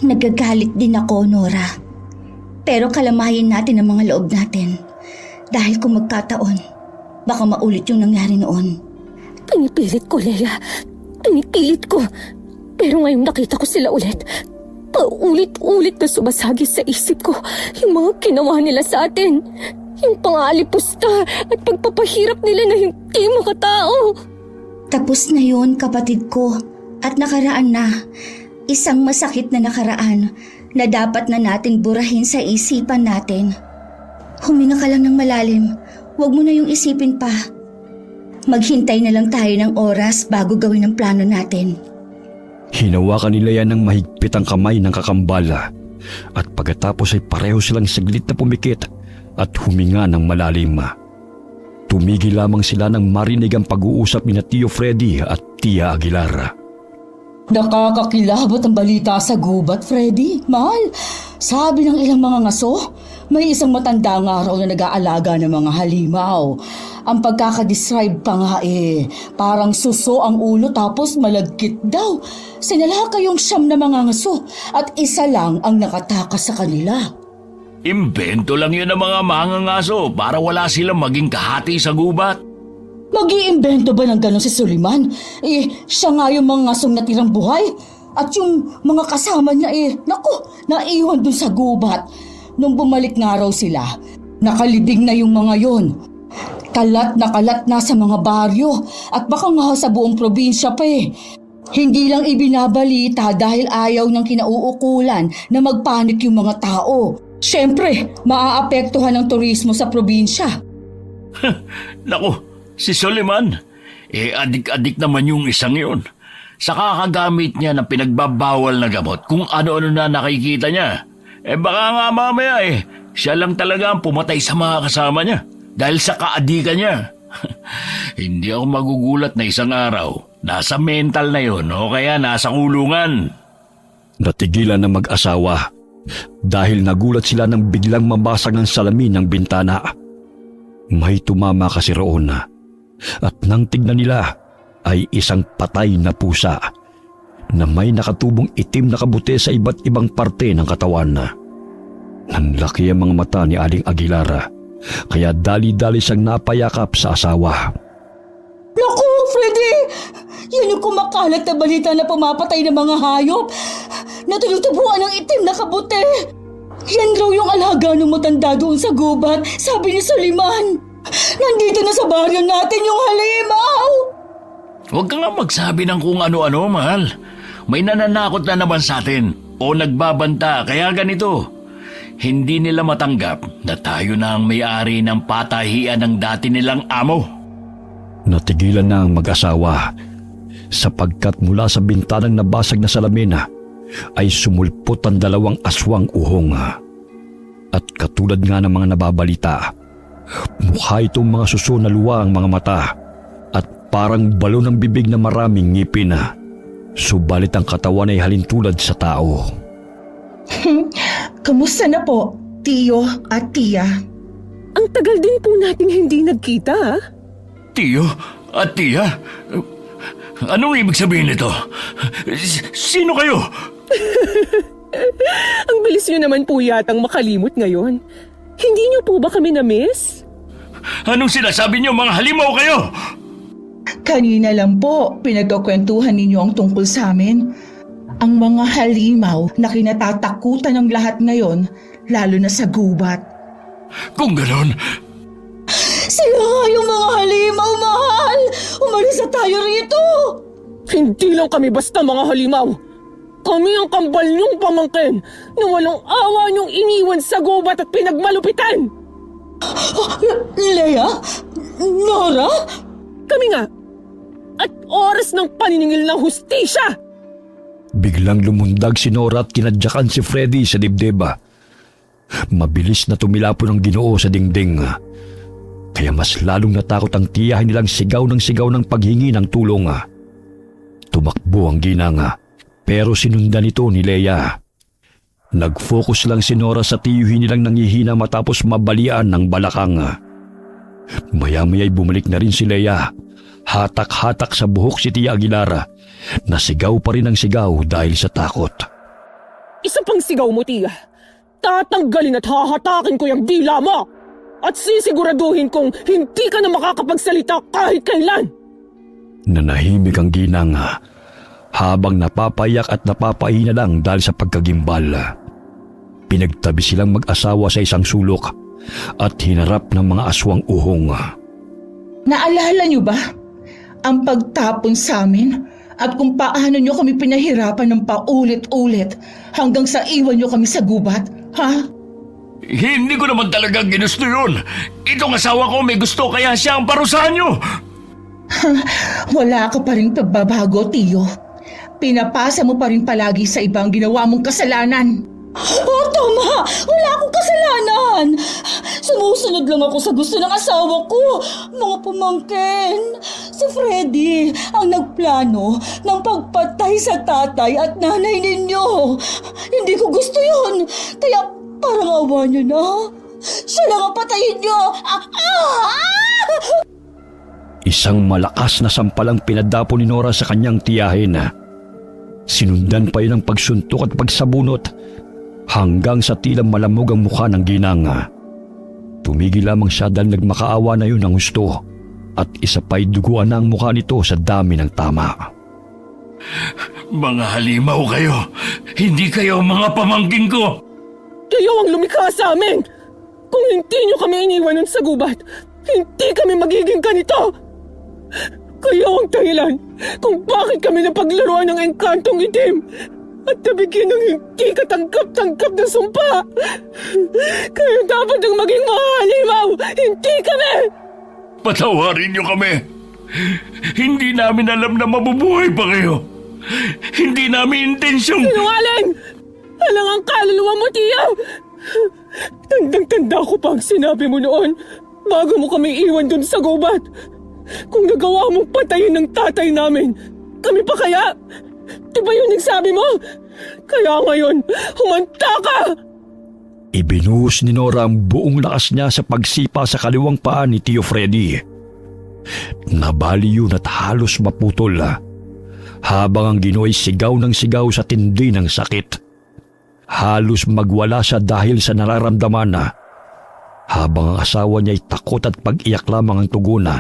Nagagalit din ako, Nora. Pero kalamahin natin ang mga loob natin. Dahil kung magkataon, baka maulit yung nangyari noon. Pinipilit ko, Leia. Pinipilit ko. Pero ngayong nakita ko sila ulit, paulit-ulit na sumasagi sa isip ko yung mga ginawa nila sa atin. Yung pangalipusta at pagpapahirap nila na hindi makatao. Tapos na yun, kapatid ko. At nakaraan na. Isang masakit na nakaraan na dapat na natin burahin sa isipan natin. Huminga ka lang ng malalim. Huwag mo na yung isipin pa. Maghintay na lang tayo ng oras bago gawin ang plano natin. Hinawakan nila yan ng mahigpit ang kamay ng kakambal at pagkatapos ay pareho silang saglit na pumikit at huminga ng malalim. Tumigil lamang sila nang marinig ang pag-uusap ni Tio Freddy at Tia Aguilar. Nakakakilabot ang balita sa gubat, Freddy. Mahal, sabi ng ilang mga ngaso, may isang matandang araw na nag-aalaga ng mga halimaw. Ang pagkakadescribe pa nga parang suso ang ulo tapos malagkit daw. Sinalaka yung 9 na mga ngaso at isa lang ang nakatakas sa kanila. Imbento lang yun ng mga mangangaso para wala silang maging kahati sa gubat. Mag-iimbento ba ng gano'n si Suliman? Siya nga yung mga ngasong natirang buhay. At yung mga kasama niya naiwan dun sa gubat. Nung bumalik nga raw sila, nakalibing na yung mga yon. Kalat na sa mga baryo at baka nga sa buong probinsya pa Hindi lang ibinabalita dahil ayaw ng kinauukulan na magpanik yung mga tao. Siyempre, maaapektuhan ng turismo sa probinsya. Naku, si Suliman, adik-adik naman yung isang yun. Sa kakagamit niya ng pinagbabawal na gamot kung ano-ano na nakikita niya. Baka nga mamaya siya lang talaga ang pumatay sa mga kasama niya dahil sa kaadikan niya. Hindi ako magugulat na isang araw nasa mental na yun o kaya nasa kulungan. Natigilan ng mag-asawa dahil nagulat sila nang biglang mabasag ng salamin ng bintana. May tumama kasi roon at nang tignan nila ay isang patay na pusa na may nakatubong itim na kabute sa iba't ibang parte ng katawan. Nanlaki ang mga mata ni Aling Aguilar kaya dali-dali siyang napayakap sa asawa. Naku, Freddy! Yan yung kumakalat na balita na pumapatay ng mga hayop na tinutubuan ng itim na kabute. Yan raw yung alaga ng matanda doon sa gubat, sabi ni Suliman. Nandito na sa baryo natin yung halimaw! Huwag ka nga magsabi ng kung ano-ano, mahal. May nananakot na naman sa atin o nagbabanta kaya ganito. Hindi nila matanggap na tayo na ang may-ari ng patahian ng dati nilang amo. Natigilan na ang mag-asawa sapagkat mula sa bintanang nabasag na salamin ay sumulpot ang 2 aswang uhong. At katulad nga ng mga nababalita, mukha itong mga suso na luwa ang mga mata at parang balon ng bibig na maraming ngipin. Subalit ang katawan ay halintulad sa tao. Kamusta na po, Tiyo at Tia? Ang tagal din po nating hindi nagkita. Tiyo at Tia? Anong ibig sabihin nito? Sino kayo? Ang bilis nyo naman po yatang makalimot ngayon. Hindi nyo po ba kami na-miss? Anong sinasabi niyo, mga halimaw kayo? Kanina lang po, pinagkakwentuhan ninyo ang tungkol sa amin. Ang mga halimaw na kinatatakutan ng lahat ngayon, lalo na sa gubat. Kung ganon, Sila nga yung mga halimaw, mahal! Umalis na tayo rito! Hindi lang kami basta mga halimaw. Kami ang kambal niyong pamangkin na walang awa niyong iniwan sa gubat at pinagmalupitan. Lea? Nora? Kami nga. At oras ng paniningil ng hustisya. Biglang lumundag si Nora at kinadyakan si Freddy sa dibdib. Mabilis na tumilapon ang Ginoo sa dingding. Kaya mas lalong natakot ang tiyahin nilang sigaw ng paghingi ng tulong. Tumakbo ang ginang pero sinundan ito ni Lea. Nag-focus lang si Nora sa tiyuhin nilang nangihina matapos mabalian ng balakang. Maya-maya'y bumalik na rin si Lea. Hatak-hatak sa buhok si Tia Aguilar na sigaw pa rin ang sigaw dahil sa takot. Isa pang sigaw mo, Tia. Tatanggalin at hahatakin ko yung dila mo. At sisiguraduhin kong hindi ka na makakapagsalita kahit kailan. Nanahimik ang ginang habang napapayak at napapahina lang dahil sa pagkagimbal. Pinagtabi silang mag-asawa sa isang sulok at hinarap ng mga aswang uhong. Naalala niyo ba ang pagtapon sa amin at kung paano niyo kami pinahirapan ng paulit-ulit hanggang sa iwan niyo kami sa gubat, ha? hindi ko naman talaga ginusto yun. Itong asawa ko may gusto kaya siya ang parusahan niyo. Wala ka pa rin pagbabago, Tiyo. Pinapasa mo pa rin palagi sa ibang ginawa mong kasalanan. Oh, tama! Wala akong kasalanan! Sumusunod lang ako sa gusto ng asawa ko. Mga pamangkin, si Freddy ang nagplano ng pagpatay sa tatay at nanay ninyo. Hindi ko gusto yun. Kaya parang awa nyo na. Siya lang ang patayin nyo. Isang malakas na sampalang pinadapo ni Nora sa kanyang tiyahin. Sinundan pa yun ng pagsuntok at pagsabunot hanggang sa tila malamog ang mukha ng ginang. Tumigil lamang siya dahil nagmakaawa na yun ng gusto at isa pa'y duguan na ang mukha nito sa dami ng tama. Mga halimaw kayo! Hindi kayo mga pamangkin ko! Kayo ang lumikha sa amin! Kung hindi nyo kami iniwan nun sa gubat, hindi kami magiging ganito! Kayo ang dahilan kung bakit kami napaglaruan ng engkantong itim at nabigyan ng hindi katanggap-tanggap na sumpa. Kayo dapat ang maging mga halimaw, hindi kami! Patawarin niyo kami! Hindi namin alam na mabubuhay pa kayo! Hindi namin intensyong... Sinungaling! Alang ang kaluluwa mo, Tiyo! Tandang-tanda ko pa ang sinabi mo noon bago mo kami iwan dun sa gubat. Kung nagawa mong patayin ng tatay namin, kami pa kaya? Di ba yun nagsabi mo? Kaya ngayon, humanta ka! Ibinuhos ni Nora ang buong lakas niya sa pagsipa sa kaliwang paa ni Tio Freddy. Nabali yun at halos maputol habang ang Ginoo ay sigaw ng sigaw sa tindi ng sakit. Halos magwala siya dahil sa nararamdaman habang ang asawa niya ay takot at pag-iyak lamang ang tugon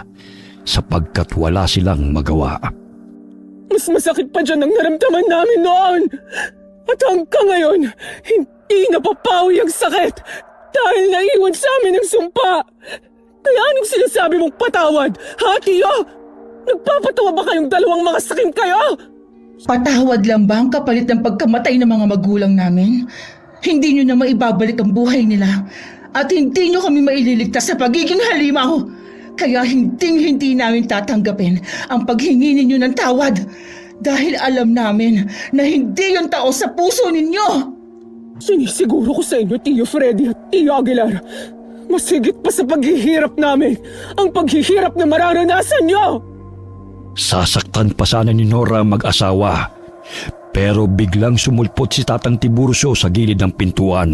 sapagkat wala silang magawa. Mas masakit pa dyan ang naramdaman namin noon. At hanggang ngayon, hindi napapawi ang sakit dahil naiwan sa amin ang sumpa. Kaya anong sinasabi mong patawad, ha, Tiyo? Nagpapatawa ba kayong dalawang mga sakim kayo? Patawad lang ba ang kapalit ng pagkamatay ng mga magulang namin? Hindi nyo na maibabalik ang buhay nila at hindi nyo kami maililigtas sa pagiging halimaw. Kaya hindi namin tatanggapin ang paghingi ninyo ng tawad dahil alam namin na hindi yung tao sa puso ninyo. Sinisiguro ko sa inyo, Tio Freddy at Tio Aguilar, mas higit pa sa paghihirap namin ang paghihirap na mararanasan nyo! Sasaktan pa sana ni Nora ang mag-asawa pero biglang sumulpot si Tatang Tiburcio sa gilid ng pintuan.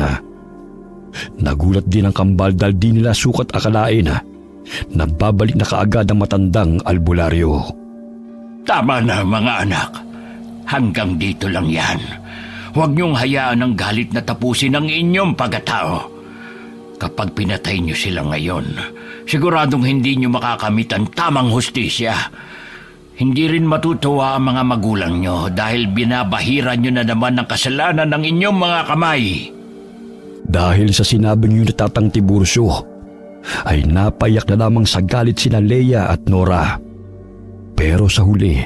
Nagulat din ang kambal dahil di nila sukat akalain na babalik na kaagad ang matandang albularyo. Tama na mga anak. Hanggang dito lang yan. Huwag niyong hayaan ang galit na tapusin ang inyong pagkatao. Kapag pinatay niyo sila ngayon, siguradong hindi niyo makakamit ang tamang hustisya. Hindi rin matutuwa ang mga magulang niyo dahil binabahira niyo na naman ang kasalanan ng inyong mga kamay. Dahil sa sinabing yun ni Tatang Tiburcio, ay napayak na lamang sa galit sina Leia at Nora. Pero sa huli,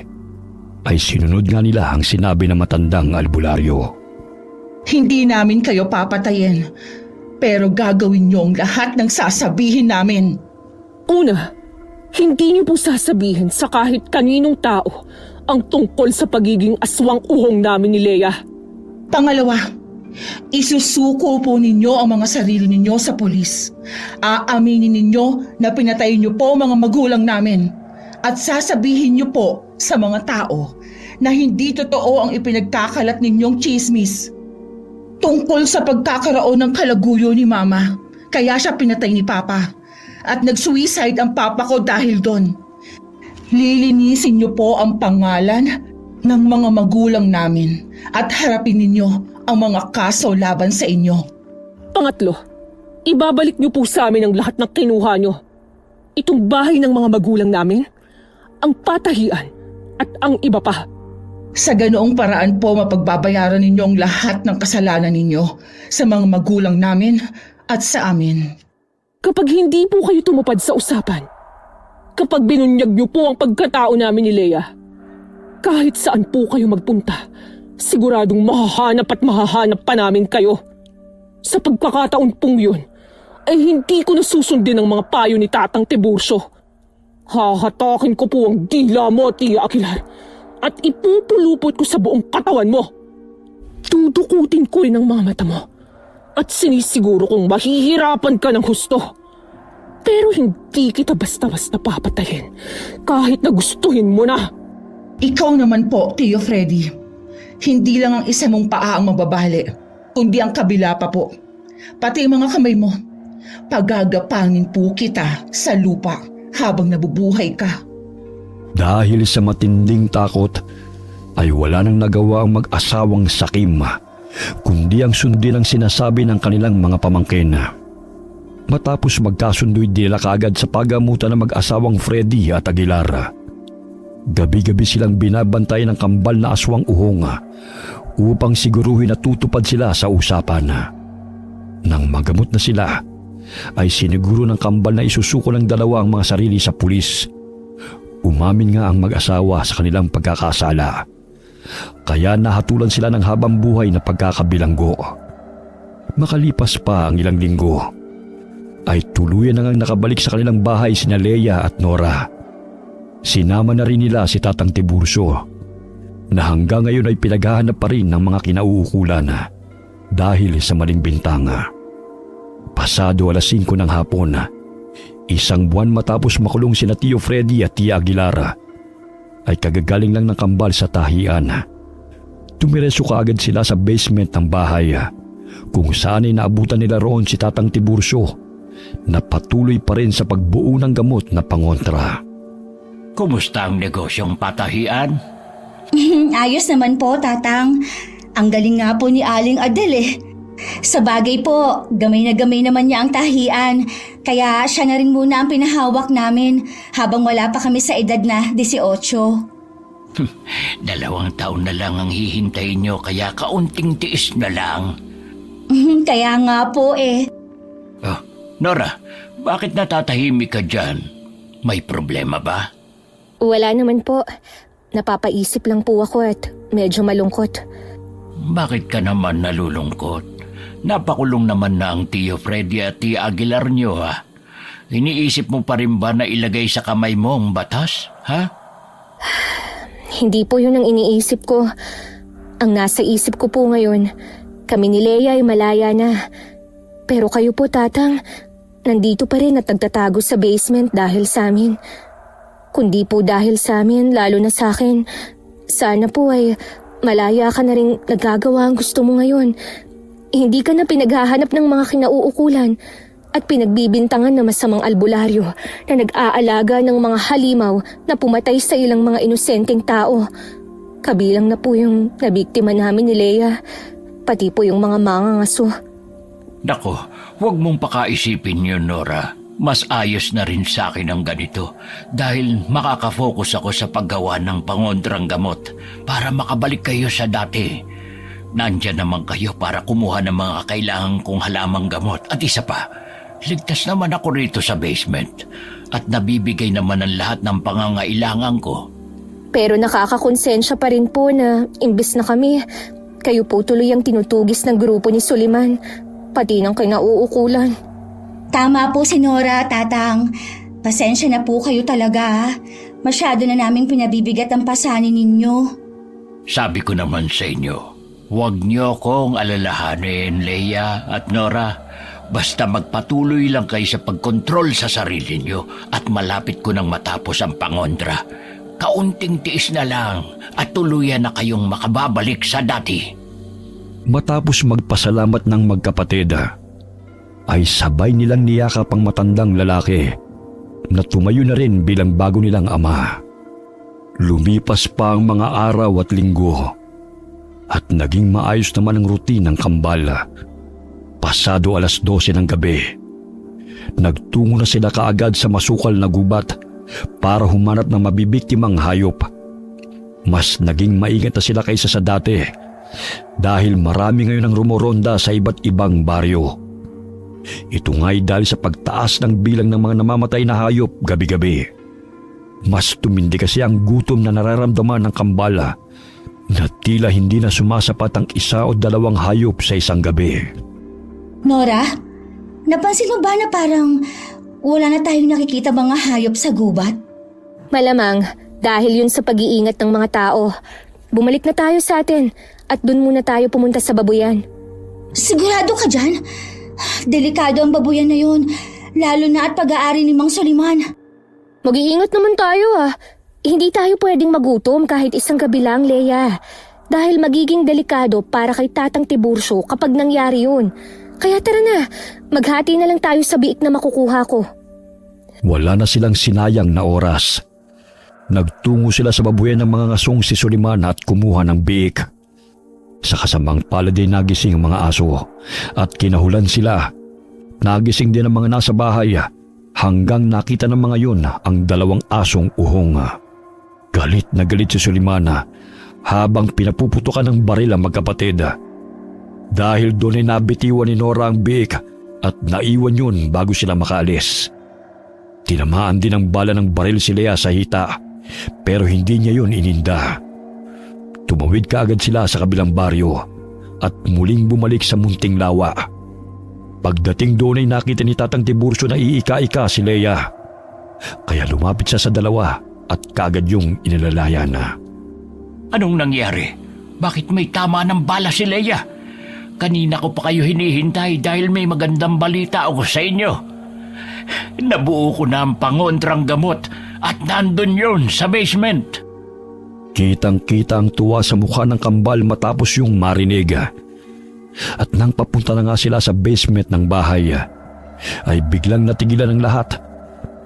ay sinunod nga nila ang sinabi ng matandang albularyo. Hindi namin kayo papatayin, pero gagawin nyo ang lahat ng sasabihin namin. Una, hindi niyo po sasabihin sa kahit kaninong tao ang tungkol sa pagiging aswang uhong namin ni Leia. Pangalawa, isusuko po ninyo ang mga sarili ninyo sa pulis. Aaminin ninyo na pinatay niyo po mga magulang namin. At sasabihin niyo po sa mga tao na hindi totoo ang ipinagkakalat ninyong chismis tungkol sa pagkakaroon ng kalaguyo ni Mama. Kaya siya pinatay ni Papa. At nag-suicide ang Papa ko dahil doon. Lilinisin niyo po ang pangalan ng mga magulang namin at harapin ninyo ang mga kaso laban sa inyo. Pangatlo, ibabalik niyo po sa amin ang lahat ng kinuha niyo. Itong bahay ng mga magulang namin, ang patahian at ang iba pa. Sa ganoong paraan po mapagbabayaran ninyo ang lahat ng kasalanan ninyo sa mga magulang namin at sa amin. Kapag hindi po kayo tumupad sa usapan, kapag binunyag niyo po ang pagkatao namin ni Leia, kahit saan po kayo magpunta, siguradong mahahanap at mahahanap pa namin kayo. Sa pagkakataon pong yun, ay hindi ko nasusundin ang mga payo ni Tatang Tiburcio. Hahatakin ko po ang dila mo, Tia Aguilar, at ipupulupot ko sa buong katawan mo. Tutukutin ko rin ang mga mata mo. At sinisiguro kong mahihirapan ka ng husto. Pero hindi kita basta-basta papatayin kahit na gustuhin mo na. Ikaw naman po, Tio Freddy. Hindi lang ang isa mong paa ang mababali, kundi ang kabila pa po. Pati ang mga kamay mo. Pagagapangin po kita sa lupa habang nabubuhay ka. Dahil sa matinding takot, ay wala nang nagawa ang mag-asawang Sakim, kundi ang sundin ang sinasabi ng kanilang mga pamangkin. Matapos magkasundo'y nila kaagad sa pagamutan ng mag-asawang Freddy at Aguilar. Gabi-gabi silang binabantay ng kambal na aswang uhong upang siguruhin na tutupad sila sa usapan. Nang magamot na sila, ay siniguro ng kambal na isusuko ng dalawa ang mga sarili sa pulis. Umamin nga ang mag-asawa sa kanilang pagkakasala. Kaya nahatulan sila ng habang buhay na pagkakabilanggo. Makalipas pa ang ilang linggo, ay tuluyan na ngang nakabalik sa kanilang bahay sina Leia at Nora. Sinama na rin nila si Tatang Tiburcio, na hanggang ngayon ay pinaghahanap pa rin ng mga kinauukulan dahil sa maling bintanga. Pasado 5:00 ng hapon, isang buwan matapos makulong sina Tio Freddy at Tia Aguilar, ay kagagaling lang ng kambal sa tahian. Tumireso kaagad sila sa basement ng bahay, kung saan ay naabutan nila roon si Tatang Tiburcio na patuloy pa rin sa pagbuo ng gamot na pangontra. Kumusta ang negosyong patahian? Ayos naman po, Tatang. Ang galing nga po ni Aling Adel eh. Sa bagay po, gamay na gamay naman niya ang tahian. Kaya siya na rin muna ang pinahawak namin habang wala pa kami sa edad na 18. 2 taon na lang ang hihintayin nyo, kaya kaunting tiis na lang. Kaya nga po eh. Oh, Nora, bakit natatahimik ka dyan? May problema ba? Wala naman po. Napapaisip lang po ako at medyo malungkot. Bakit ka naman nalulungkot? Napakulong naman na ang Tio Freddy at Tia Aguilar nyo, ha? Iniisip mo pa rin ba na ilagay sa kamay mo ang batas, ha? Hindi po yun ang iniisip ko. Ang nasa isip ko po ngayon, kami ni Leia ay malaya na. Pero kayo po, Tatang, nandito pa rin at nagtatago sa basement dahil sa amin. Kundi po dahil sa amin, lalo na sa akin. Sana po ay malaya ka na rin nagagawa ang gusto mo ngayon. Hindi ka na pinaghahanap ng mga kinauukulan at pinagbibintangan na masamang albularyo na nag-aalaga ng mga halimaw na pumatay sa ilang mga inosenteng tao. Kabilang na po yung nabiktima namin ni Leia, pati po yung mga mangangaso. Nako, huwag mong pakaisipin yun, Nora. Mas ayos na rin sa akin ang ganito dahil makakafocus ako sa paggawa ng pangontrang gamot para makabalik kayo sa dati. Nandyan naman kayo para kumuha ng mga kailangan kong halamang gamot. At isa pa, ligtas naman ako rito sa basement at nabibigay naman ang lahat ng pangangailangan ko. Pero nakakakonsensya pa rin po na imbis na kami, kayo po tuloy ang tinutugis ng grupo ni Suliman, pati ng kinauukulan. Tama po si Nora, Tatang. Pasensya na po kayo talaga. Masyado na naming pinabibigat ang pasanin ninyo. Sabi ko naman sa inyo, huwag niyo kong alalahanin, Leia at Nora. Basta magpatuloy lang kayo sa pagkontrol sa sarili niyo at malapit ko nang matapos ang pangontra. Kaunting tiis na lang at tuluyan na kayong makababalik sa dati. Matapos magpasalamat ng magkapatid, ay sabay nilang niyakap ang matandang lalaki na tumayo na rin bilang bago nilang ama. Lumipas pa ang mga araw at linggo at naging maayos naman ang routine ng kambal. Pasado 12:00 ng gabi, nagtungo na sila kaagad sa masukal na gubat para humanap ng mabibiktimang hayop. Mas naging maingat na sila kaysa sa dati dahil marami ngayon ang rumoronda sa iba't ibang baryo. Ito nga'y dahil sa pagtaas ng bilang ng mga namamatay na hayop gabi-gabi. Mas tumindi kasi ang gutom na nararamdaman ng kambala na tila hindi na sumasapat ang 1 o 2 hayop sa isang gabi. Nora, napansin mo ba na parang wala na tayong nakikita mga hayop sa gubat? Malamang dahil yun sa pag-iingat ng mga tao. Bumalik na tayo sa atin at dun muna tayo pumunta sa babuyan. Sigurado ka dyan? Delikado ang babuyan na yun, lalo na at pag-aari ni Mang Soliman. Mag-iingat naman tayo Hindi tayo pwedeng magutom kahit isang gabi lang, Leia. Dahil magiging delikado para kay Tatang Tiburcio kapag nangyari yun. Kaya tara na, maghati na lang tayo sa biik na makukuha ko. Wala na silang sinayang na oras. Nagtungo sila sa babuyan ng mga ngasong si Soliman at kumuha ng biik. Sa kasamang palad ay nagising ang mga aso at kinahulan sila. Nagising din ang mga nasa bahay hanggang nakita ng mga yun ang 2 asong uhong. Galit na galit si Soliman habang pinapuputukan ng baril ang magkapatid. Dahil doon ay nabitiwan ni Nora ang biik at naiwan yun bago sila makaalis. Tinamaan din ng bala ng baril si Leia sa hita pero hindi niya yun ininda. Tumawid kaagad sila sa kabilang baryo at muling bumalik sa munting lawa. Pagdating doon ay nakita ni Tatang Tiburcio na iika-ika si Leia. Kaya lumapit siya sa dalawa at kaagad yung inalalayan. Anong nangyari? Bakit may tama ng bala si Leia? Kanina ko pa kayo hinihintay dahil may magandang balita ako sa inyo. Nabuo ko na ang pangontrang gamot at nandun yun sa basement. Kitang-kita ang tuwa sa mukha ng kambal matapos yung marinig. At nang papunta na nga sila sa basement ng bahay, ay biglang natigilan ng lahat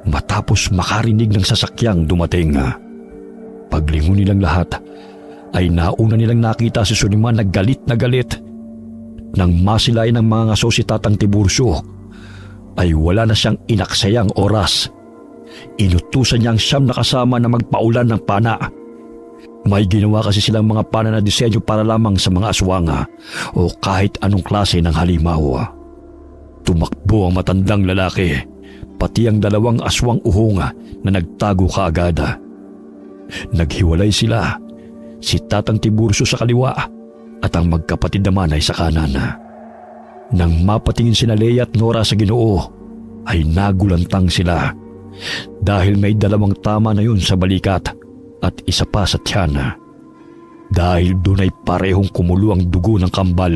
matapos makarinig ng sasakyang dumating. Paglingon nilang lahat, ay nauna nilang nakita si Soliman na galit na galit. Nang masilayan ng mga ngaso si Tatang Tiburcio, ay wala na siyang inaksayang oras. Inutusan niya ang 9 na kasama na magpaulan ng pana. May ginawa kasi silang mga pana na disenyo para lamang sa mga aswang o kahit anong klase ng halimaw. Tumakbo ang matandang lalaki, pati ang 2 aswang uhong na nagtago kaagad. Naghiwalay sila, si Tatang Tiburcio sa kaliwa at ang magkapatid naman ay sa kanan. Nang mapatingin sina Leia at Nora sa Ginoo, ay nagulantang sila dahil may 2 tama na yun sa balikat at isa pa sa tiyan. Dahil doon ay parehong kumulo ang dugo ng kambal,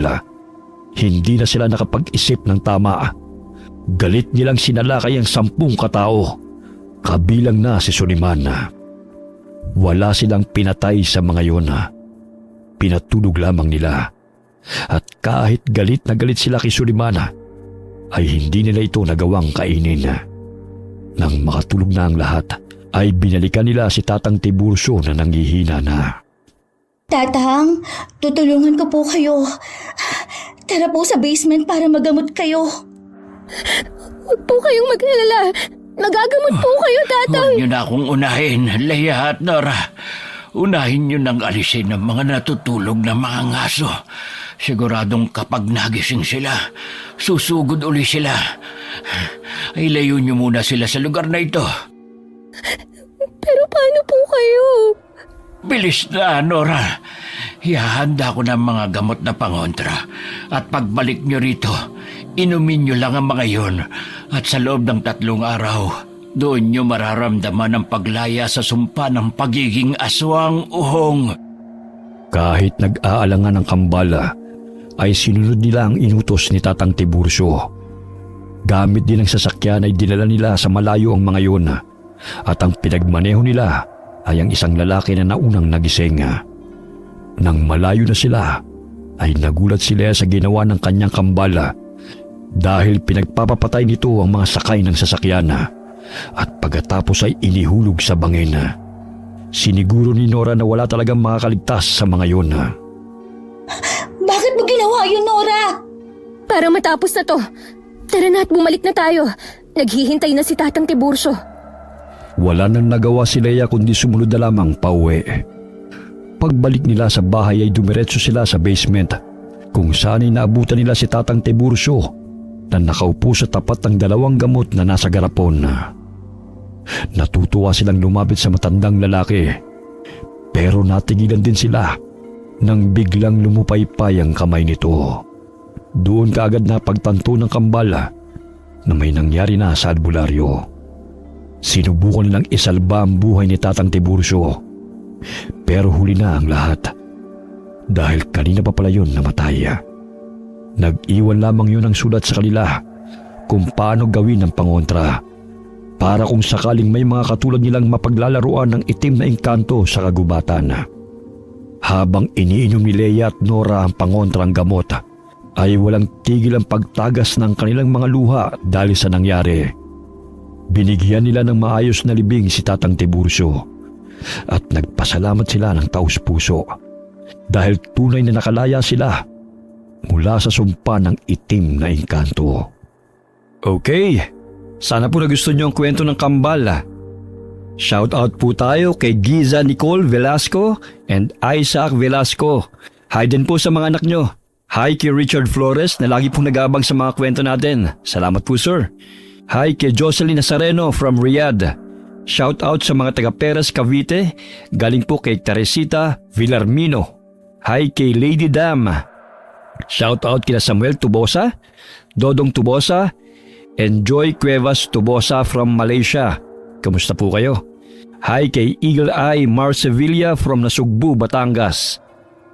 hindi na sila nakapag-isip ng tama. Galit nilang sinalakay ang 10 katao, kabilang na si Soliman. Wala silang pinatay sa mga yun. Pinatulog lamang nila. At kahit galit na galit sila kay Soliman, ay hindi nila ito nagawang kainin. Nang makatulog na ang lahat, ay binalikan nila si Tatang Tiburcio na nanghihina na. Tatang, tutulungan ko po kayo. Tara po sa basement para magamot kayo. Huwag po kayong mag-alala. Magagamot po kayo, Tatang. Huwag niyo na akong unahin, Leia at Nora. Unahin niyo nang alisin ang mga natutulog na mga ngaso. Siguradong kapag nagising sila, susugod uli sila. Ay layo niyo muna sila sa lugar na ito. Pero paano po kayo? Bilis na, Nora. Ihahanda ko ng mga gamot na pangontra. At pagbalik niyo rito, inumin niyo lang ang mga yon. At sa loob ng 3 araw, doon niyo mararamdaman ang paglaya sa sumpa ng pagiging aswang uhong. Kahit nag-aalangan ng kambala, ay sinunod nila ang inutos ni Tatang Tiburcio. Gamit din ng sasakyan ay dinala nila sa malayo ang mga yun, at ang pinagmaneho nila ay ang isang lalaki na naunang nagising. Nang malayo na sila, ay nagulat sila sa ginawa ng kanyang kambala dahil pinagpapapatay nito ang mga sakay ng sasakyan at pagkatapos ay inihulog sa bangin. Siniguro ni Nora na wala talagang makakaligtas sa mga yun. Bakit mo ginawa yun, Nora? Para matapos na to, tara na at bumalik na tayo. Naghihintay na si Tatang Tiburcio. Wala nang nagawa si Leia kundi sumunod na lamang pauwi. Pagbalik nila sa bahay ay dumiretso sila sa basement kung saan ay naabutan nila si Tatang Tiburcio na nakaupo sa tapat ng 2 gamot na nasa garapon. Natutuwa silang lumapit sa matandang lalaki pero natigilan din sila nang biglang lumupaypay ang kamay nito. Doon kaagad na pagtanto ng kambala na may nangyari na sa albularyo. Sinubukan nilang isalba ang buhay ni Tatang Tiburcio pero huli na ang lahat Dahil kanina pa pala yun namatay. Nag-iwan lamang yun ng sulat sa kanila kung paano gawin ang pangontra para kung sakaling may mga katulad nilang mapaglalaruan ng itim na engkanto sa kagubatan. Habang iniinom ni Leia at Nora ang pangontrang gamot, ay walang tigil ang pagtagas ng kanilang mga luha dahil sa nangyari. Binigyan nila ng maayos na libing si Tatang Tiburcio at nagpasalamat sila ng taus-puso dahil tunay na nakalaya sila mula sa sumpa ng itim na engkanto. Okay, sana po nagustuhan niyo ang kwento ng kambal. Shout out po tayo kay Giza Nicole Velasco and Isaac Velasco. Hi din po sa mga anak nyo. Hi kay Richard Flores na lagi pong nag-aabang sa mga kwento natin. Salamat po sir. Hi kay Jocelyn Nazareno from Riyadh. Shout out sa mga taga Perez, Cavite. Galing po kay Teresita Villarmino. Hi kay Lady Dam. Shout out kina Samuel Tubosa, Dodong Tubosa, and Joy Cuevas Tubosa from Malaysia. Kamusta po kayo? Hi kay Eagle Eye Mar Sevilla from Nasugbu, Batangas.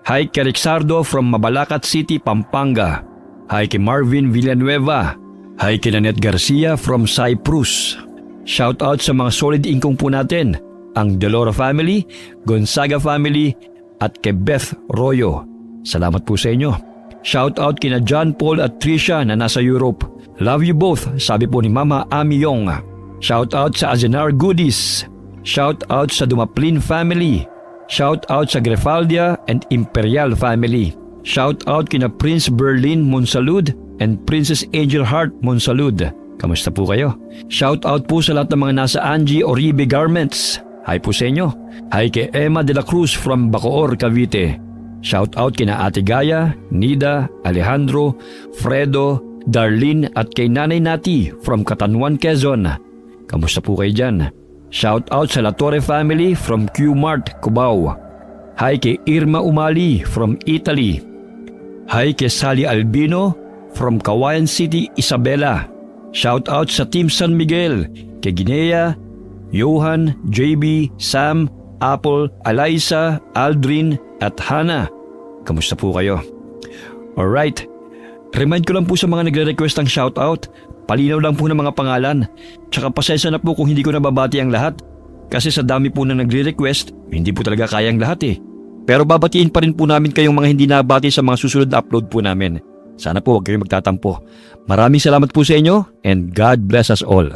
Hi kay Rexardo from Mabalacat City, Pampanga. Hi kay Marvin Villanueva. Hi kay Nanette Garcia from Cyprus. Shout out sa mga solid ingkong po natin, ang Delora family, Gonzaga family, at kay Beth Royo. Salamat po sa inyo. Shout out kina John Paul at Tricia na nasa Europe. Love you both, sabi po ni Mama Ami Yong. Shout out sa Azenar Goodies. Shout out sa Dumaplin family. Shout out sa Grefaldia and Imperial family. Shout out kina Prince Berlin Monsalud and Princess Angel Heart Monsalud. Kamusta po kayo? Shout out po sa lahat ng mga nasa Angie Oribe Garments. Hi po sa inyo. Hi kay Emma de la Cruz from Bacoor, Cavite. Shout out kina Ate Gaya, Nida, Alejandro, Fredo, Darlene at kay Nanay Nati from Catanduan, Quezon. Kamusta po kayo dyan? Shout out sa La Torre family from Q-Mart, Cubao. Hi kay Irma Umali from Italy. Hi kay Sally Albino from Kawayan City, Isabela. Shout out sa Team San Miguel, kay Ginea, Johan, JB, Sam, Apple, Eliza, Aldrin at Hannah. Kamusta po kayo? Alright, remind ko lang po sa mga nagre-request ng shoutout, palinaw lang po ng mga pangalan. Tsaka pasensya na po kung hindi ko nababati ang lahat. Kasi sa dami po na nagre-request, hindi po talaga kayang lahat eh. Pero babatiin pa rin po namin kayong mga hindi nabati sa mga susunod na upload po namin. Sana po huwag kayong magtatampo. Maraming salamat po sa inyo and God bless us all.